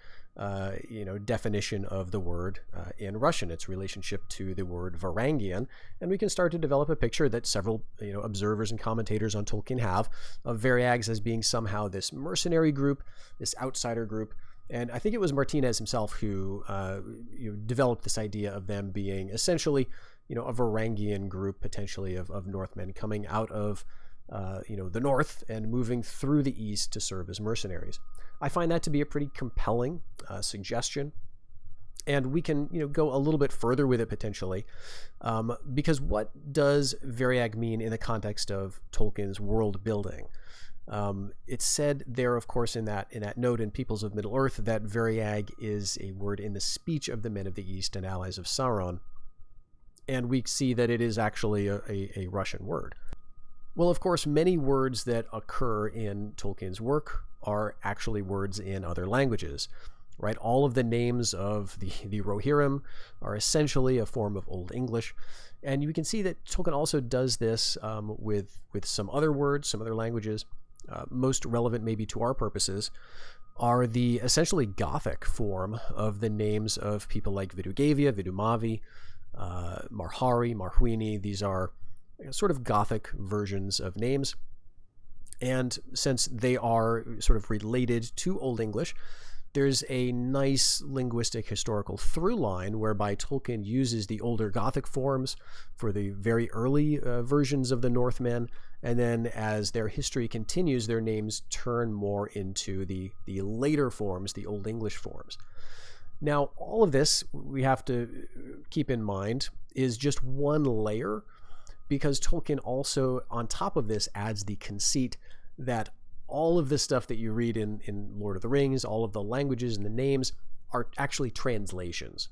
definition of the word in Russian, its relationship to the word Varangian, and we can start to develop a picture that several observers and commentators on Tolkien have of Variags as being somehow this mercenary group, this outsider group. And I think it was Martinez himself who developed this idea of them being essentially a Varangian group, potentially of Northmen coming out of the north and moving through the east to serve as mercenaries. I find that to be a pretty compelling suggestion, and we can go a little bit further with it potentially, because what does Variag mean in the context of Tolkien's world building? It's said there, of course, in that note in Peoples of Middle-earth that Variag is a word in the speech of the men of the East and allies of Sauron, and we see that it is actually a Russian word. Well, of course, many words that occur in Tolkien's work are actually words in other languages, right? All of the names of the Rohirrim are essentially a form of Old English. And you can see that Tolkien also does this with some other words, some other languages. Most relevant maybe to our purposes are the essentially Gothic form of the names of people like Vidugavia, Vidumavi, Marhari, Marhuini. These are sort of Gothic versions of names. And since they are sort of related to Old English, there's a nice linguistic historical through line whereby Tolkien uses the older Gothic forms for the very early versions of the Northmen, and then as their history continues, their names turn more into the later forms, the Old English forms. Now, all of this, we have to keep in mind, is just one layer, because Tolkien also, on top of this, adds the conceit that all of the stuff that you read in Lord of the Rings, all of the languages and the names, are actually translations.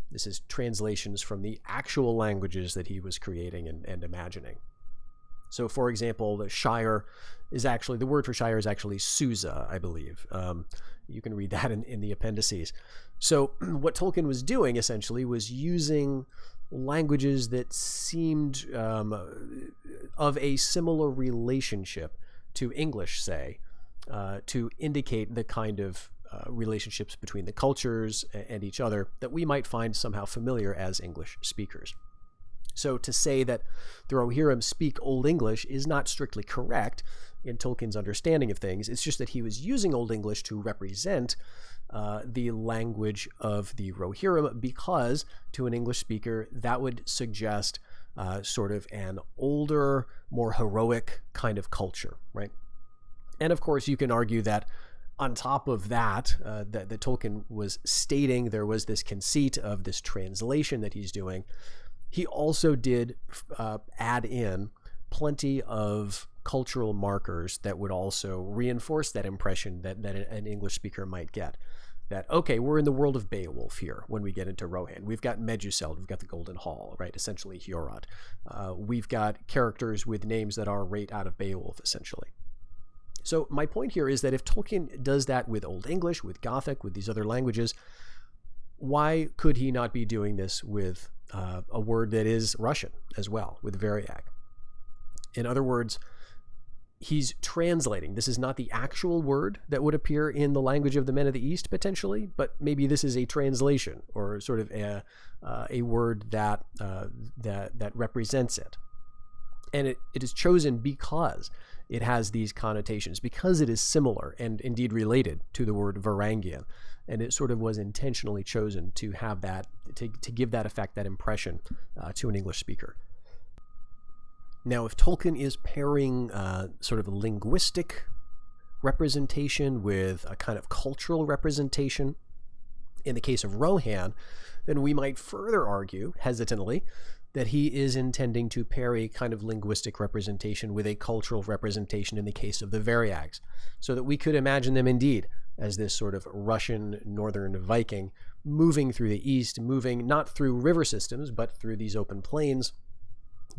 This is translations from the actual languages that he was creating and imagining. So, for example, the Shire is actually, the word for Shire is actually Susa, I believe. You can read that in the appendices. So what Tolkien was doing, essentially, was using languages that seemed of a similar relationship to English, say, to indicate the kind of relationships between the cultures and each other that we might find somehow familiar as English speakers. So to say that the Rohirrim speak Old English is not strictly correct in Tolkien's understanding of things. It's just that he was using Old English to represent the language of the Rohirrim, because to an English speaker that would suggest sort of an older, more heroic kind of culture, right? And of course, you can argue that on top of that, that Tolkien was stating there was this conceit of this translation that he's doing. He also did add in plenty of cultural markers that would also reinforce that impression that an English speaker might get. That, okay, we're in the world of Beowulf here when we get into Rohan. We've got Meduseld, we've got the Golden Hall, right? Essentially Hiorat. We've got characters with names that are right out of Beowulf, essentially. So my point here is that if Tolkien does that with Old English, with Gothic, with these other languages, why could he not be doing this with a word that is Russian as well, with Variag? In other words, he's translating. This is not the actual word that would appear in the language of the Men of the East, potentially, but maybe this is a translation or sort of a word that represents it. And it is chosen because it has these connotations, because it is similar and indeed related to the word Varangian. And it sort of was intentionally chosen to have that, to give that effect, that impression to an English speaker. Now, if Tolkien is pairing sort of a linguistic representation with a kind of cultural representation, in the case of Rohan, then we might further argue, hesitantly, that he is intending to pair a kind of linguistic representation with a cultural representation in the case of the Variags, so that we could imagine them indeed as this sort of Russian northern Viking moving through the east, moving not through river systems, but through these open plains,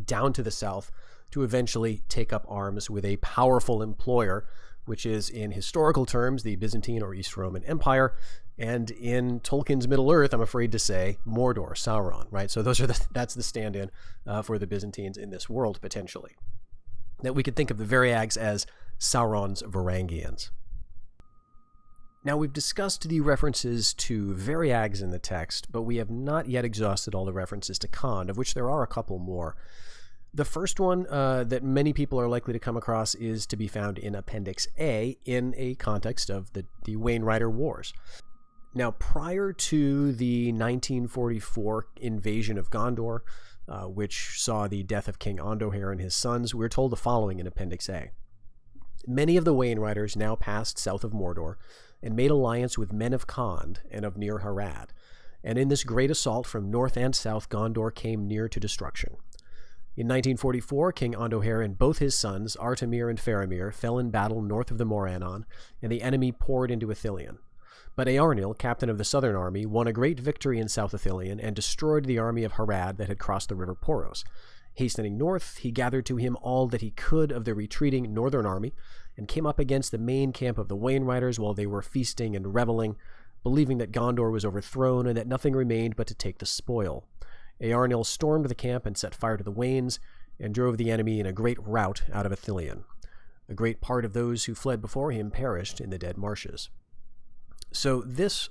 down to the south, to eventually take up arms with a powerful employer, which is, in historical terms, the Byzantine or East Roman Empire, and in Tolkien's Middle-earth, I'm afraid to say, Mordor, Sauron, right? So that's the stand-in for the Byzantines in this world, potentially. That we could think of the Variags as Sauron's Varangians. Now, we've discussed the references to Variags in the text, but we have not yet exhausted all the references to Khand, of which there are a couple more. The first one that many people are likely to come across is to be found in Appendix A in a context of the Wainwriter Wars. Now, prior to the 1944 invasion of Gondor, which saw the death of King Andohair and his sons, we're told the following in Appendix A. Many of the Wainwriters now passed south of Mordor and made alliance with men of Khand and of near Harad, and in this great assault from north and south Gondor came near to destruction. In 1944, King Andohair and both his sons, Artamir and Faramir, fell in battle north of the Morannon, and the enemy poured into Ithilien. But Eärnil, captain of the southern army, won a great victory in South Ithilien and destroyed the army of Harad that had crossed the river Poros. Hastening north, he gathered to him all that he could of the retreating northern army, and came up against the main camp of the Wainriders while they were feasting and reveling, believing that Gondor was overthrown and that nothing remained but to take the spoil. Eärnil stormed the camp and set fire to the wains, and drove the enemy in a great rout out of Ithilien. A great part of those who fled before him perished in the dead marshes. So this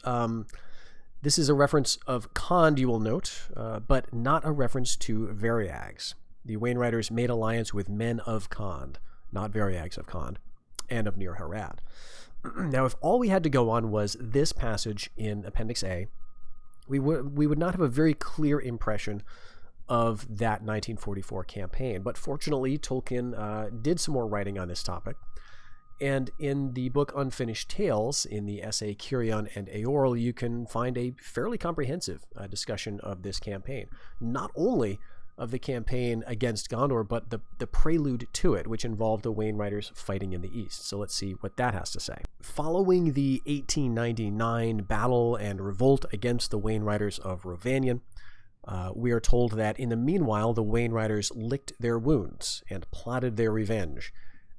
is a reference of Khand, you will note, but not a reference to Variags. The Wainriders made alliance with men of Khand, not Variags of Khand, and of Near-Harad. Now, if all we had to go on was this passage in Appendix A, we would not have a very clear impression of that 1944 campaign. But fortunately, Tolkien did some more writing on this topic. And in the book Unfinished Tales, in the essay Cirion and Eorl, you can find a fairly comprehensive discussion of this campaign. Not only of the campaign against Gondor, but the prelude to it, which involved the Wainriders fighting in the east. So let's see what that has to say. Following the 1899 battle and revolt against the Wainriders of Rhovanion, we are told that in the meanwhile the Wainriders licked their wounds and plotted their revenge.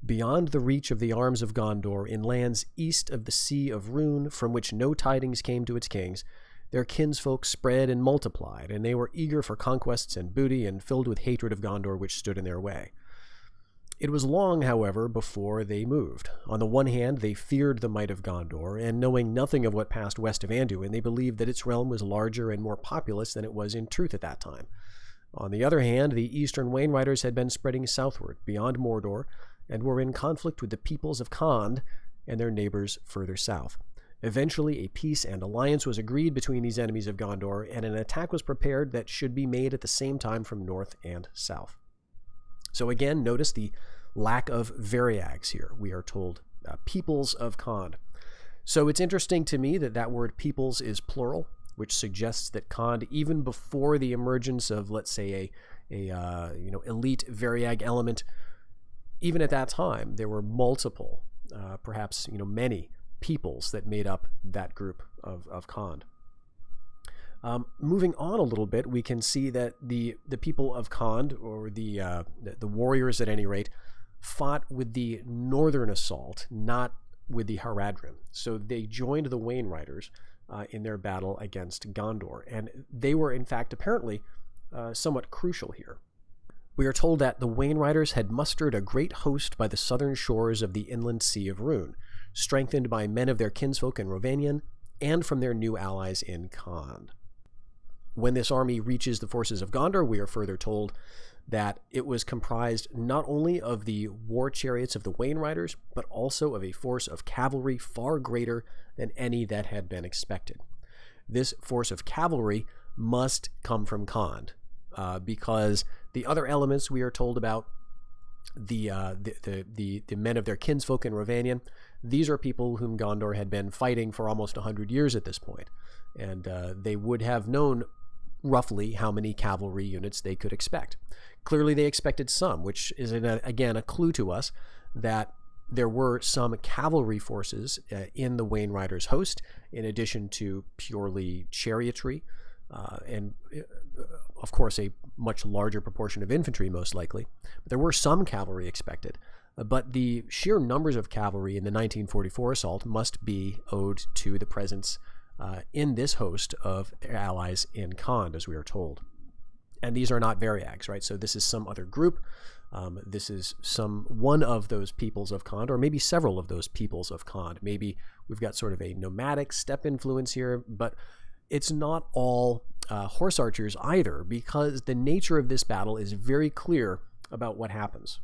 Beyond the reach of the arms of Gondor, in lands east of the Sea of Rhûn, from which no tidings came to its kings, their kinsfolk spread and multiplied, and they were eager for conquests and booty, and filled with hatred of Gondor which stood in their way. It was long, however, before they moved. On the one hand, they feared the might of Gondor, and knowing nothing of what passed west of Anduin, they believed that its realm was larger and more populous than it was in truth at that time. On the other hand, the eastern Wainriders had been spreading southward, beyond Mordor, and were in conflict with the peoples of Khand and their neighbors further south. Eventually, a peace and alliance was agreed between these enemies of Gondor, and an attack was prepared that should be made at the same time from north and south. So again, notice the lack of Variags here. We are told peoples of Khand. So it's interesting to me that that word peoples is plural, which suggests that Khand, even before the emergence of, let's say, a elite Variag element, even at that time, there were multiple, perhaps many peoples that made up that group of Khand. Moving on a little bit, we can see that the people of Khand, or the warriors at any rate, fought with the northern assault, not with the Haradrim. So they joined the Wainriders in their battle against Gondor, and they were in fact apparently somewhat crucial here. We are told that the Wainriders had mustered a great host by the southern shores of the inland Sea of Rhûn, strengthened by men of their kinsfolk in Rhovanion and from their new allies in Khand. When this army reaches the forces of Gondor, we are further told that it was comprised not only of the war chariots of the Wainriders, but also of a force of cavalry far greater than any that had been expected. This force of cavalry must come from Khand, because the other elements we are told about, the men of their kinsfolk in Rhovanion, these are people whom Gondor had been fighting for almost 100 years at this point, and they would have known roughly how many cavalry units they could expect. Clearly they expected some, which is again a clue to us that there were some cavalry forces in the Wainriders' host, in addition to purely chariotry, and of course a much larger proportion of infantry most likely. But there were some cavalry expected, but the sheer numbers of cavalry in the 1944 assault must be owed to the presence in this host of their allies in Khand, as we are told. And these are not Variags, right? So this is some other group. This is one of those peoples of Khand, or maybe several of those peoples of Khand. Maybe we've got sort of a nomadic steppe influence here, but it's not all horse archers either, because the nature of this battle is very clear about what happens.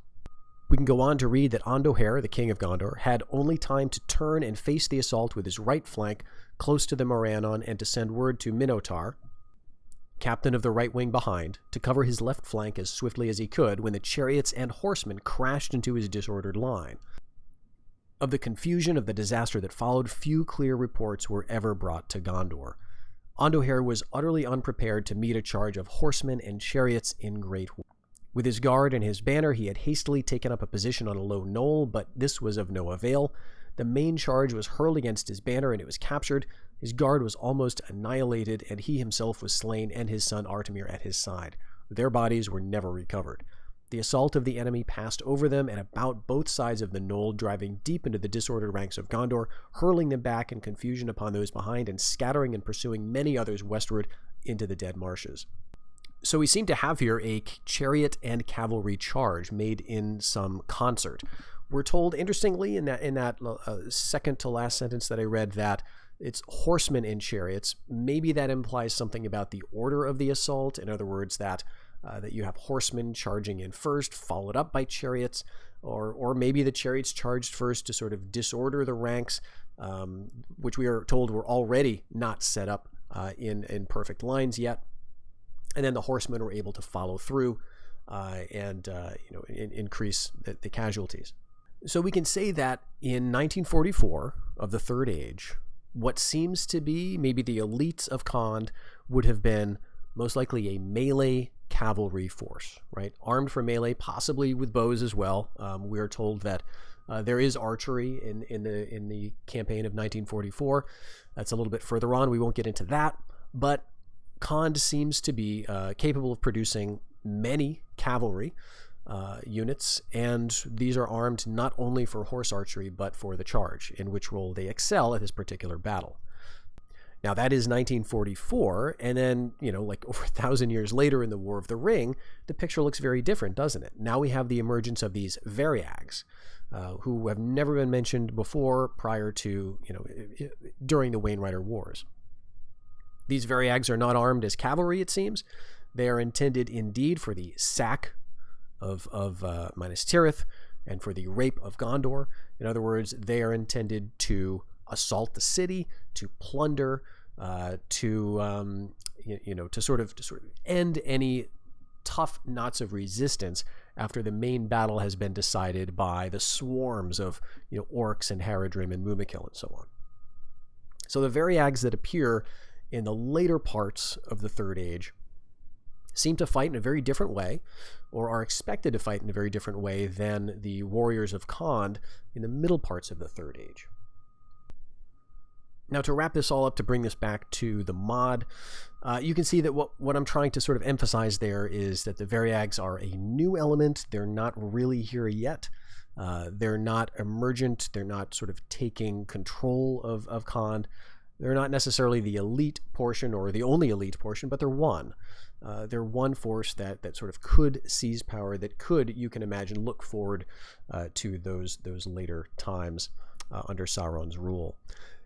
We can go on to read that Andoher, the king of Gondor, had only time to turn and face the assault with his right flank close to the Morannon, and to send word to Minotaur, captain of the right wing behind, to cover his left flank as swiftly as he could, when the chariots and horsemen crashed into his disordered line. Of the confusion of the disaster that followed, few clear reports were ever brought to Gondor. Andoher was utterly unprepared to meet a charge of horsemen and chariots in great war. With his guard and his banner, he had hastily taken up a position on a low knoll, but this was of no avail. The main charge was hurled against his banner, and it was captured. His guard was almost annihilated, and he himself was slain, and his son Artemir at his side. their bodies were never recovered. The assault of the enemy passed over them and about both sides of the knoll, driving deep into the disordered ranks of Gondor, hurling them back in confusion upon those behind, and scattering and pursuing many others westward into the dead marshes. So we seem to have here a chariot and cavalry charge made in some concert. We're told, interestingly, in that second to last sentence that I read, that it's horsemen and chariots. Maybe that implies something about the order of the assault. In other words, that you have horsemen charging in first, followed up by chariots, or maybe the chariots charged first to sort of disorder the ranks, which we are told were already not set up in perfect lines yet. And then the horsemen were able to follow through and increase the casualties. So we can say that in 1944 of the Third Age, what seems to be maybe the elites of Khand would have been most likely a melee cavalry force, right? Armed for melee, possibly with bows as well. We are told that there is archery in the campaign of 1944. That's a little bit further on. We won't get into that, but Khand seems to be capable of producing many cavalry units, and these are armed not only for horse archery but for the charge, in which role they excel at this particular battle. Now that is 1944, and then, like over 1,000 years later in the War of the Ring, the picture looks very different, doesn't it? Now we have the emergence of these Variags, who have never been mentioned before prior to, during the Wainwriter Wars. These Variags are not armed as cavalry, it seems. They are intended indeed for the sack of Minas Tirith and for the rape of Gondor. In other words, they are intended to assault the city, to plunder, to sort of end any tough knots of resistance after the main battle has been decided by the swarms of orcs and Haradrim and Mumakil and so on. So the Variags that appear in the later parts of the Third Age seem to fight in a very different way, or are expected to fight in a very different way than the warriors of Khand in the middle parts of the Third Age. Now, to wrap this all up, to bring this back to the mod, you can see that what I'm trying to sort of emphasize there is that the Variags are a new element. They're not really here yet. They're not emergent. They're not sort of taking control of Khand. They're not necessarily the elite portion or the only elite portion, but they're one. They're one force that sort of could seize power, that could, you can imagine, look forward to those later times under Sauron's rule.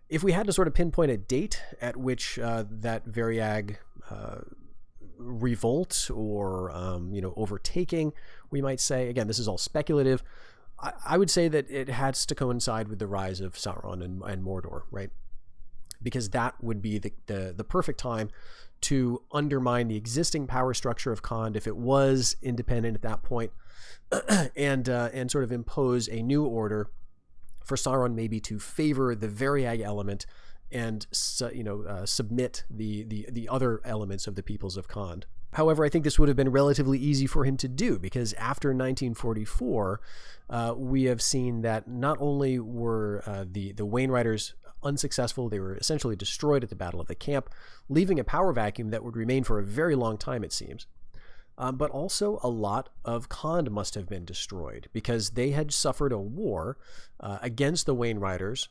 If we had to sort of pinpoint a date at which that Variag revolt or overtaking, we might say, again, this is all speculative, I would say that it has to coincide with the rise of Sauron and Mordor, right? Because that would be the perfect time to undermine the existing power structure of Khand if it was independent at that point, and sort of impose a new order for Sauron maybe to favor the Variag element and submit the other elements of the peoples of Khand. However, I think this would have been relatively easy for him to do, because after 1944, we have seen that not only were the Wainwriters unsuccessful, they were essentially destroyed at the Battle of the Camp, leaving a power vacuum that would remain for a very long time, it seems. But also a lot of Khand must have been destroyed, because they had suffered a war against the Wainwriters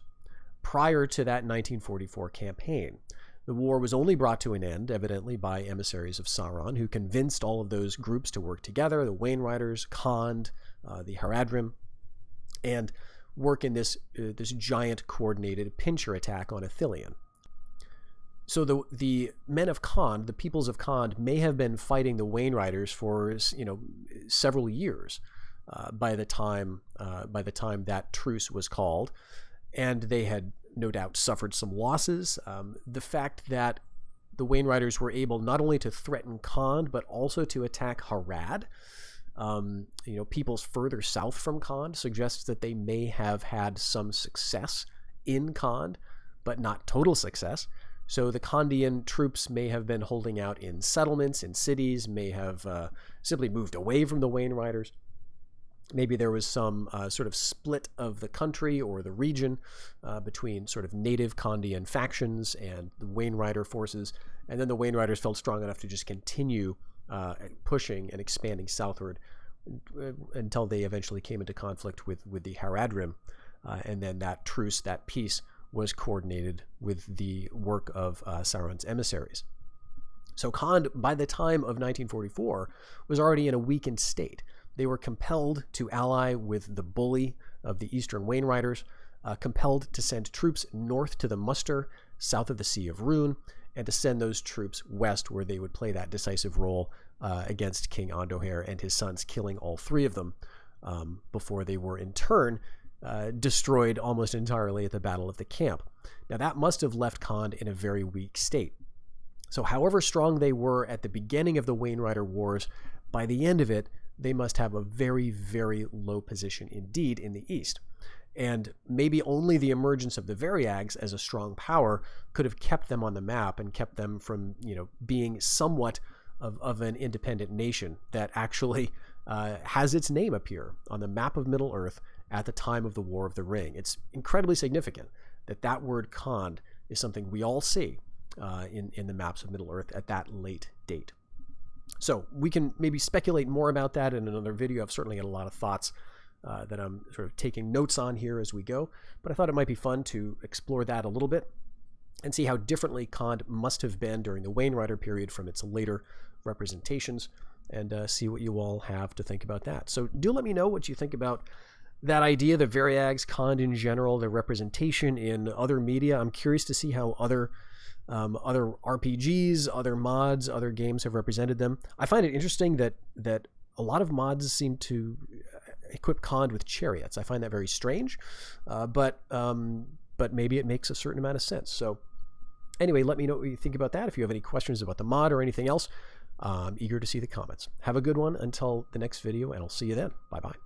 prior to that 1944 campaign. The war was only brought to an end, evidently, by emissaries of Sauron, who convinced all of those groups to work together, the Wainwriters, Khand, the Haradrim, and work in this giant coordinated pincher attack on Ithilien. So the men of Khand, the peoples of Khand, may have been fighting the Wainwriters for several years by the time that truce was called, and they had no doubt suffered some losses. The fact that the Wainwriters were able not only to threaten Khand but also to attack Harad, peoples further south from Khand, suggests that they may have had some success in Khand, but not total success. So the Khandian troops may have been holding out in settlements, in cities, may have simply moved away from the Wainwriters. Maybe there was some sort of split of the country or the region between sort of native Khandian factions and the Wainwriter forces, and then the Wainwriters felt strong enough to just continue pushing and expanding southward until they eventually came into conflict with the Haradrim. And then that truce, that peace, was coordinated with the work of Sauron's emissaries. So Khand, by the time of 1944, was already in a weakened state. They were compelled to ally with the bully of the Eastern Wainriders, compelled to send troops north to the Muster, south of the Sea of Rune, and to send those troops west where they would play that decisive role against King Andohair and his sons, killing all three of them before they were in turn destroyed almost entirely at the Battle of the Camp. Now that must have left Khand in a very weak state. So however strong they were at the beginning of the Wainrider Wars, by the end of it, they must have a very, very low position indeed in the east. And maybe only the emergence of the Variags as a strong power could have kept them on the map and kept them from, being somewhat of an independent nation that actually has its name appear on the map of Middle-earth at the time of the War of the Ring. It's incredibly significant that that word Khand is something we all see in the maps of Middle-earth at that late date. So we can maybe speculate more about that in another video. I've certainly got a lot of thoughts that I'm sort of taking notes on here as we go, but I thought it might be fun to explore that a little bit and see how differently Khand must have been during the Wainrider period from its later representations, and see what you all have to think about that. So do let me know what you think about that idea, the Variags, Khand in general, their representation in other media. I'm curious to see how other RPGs, other mods, other games have represented them. I find it interesting that a lot of mods seem to equip Khand with chariots. I find that very strange, but maybe it makes a certain amount of sense. So anyway, let me know what you think about that. If you have any questions about the mod or anything else, I'm eager to see the comments. Have a good one until the next video, and I'll see you then. Bye-bye.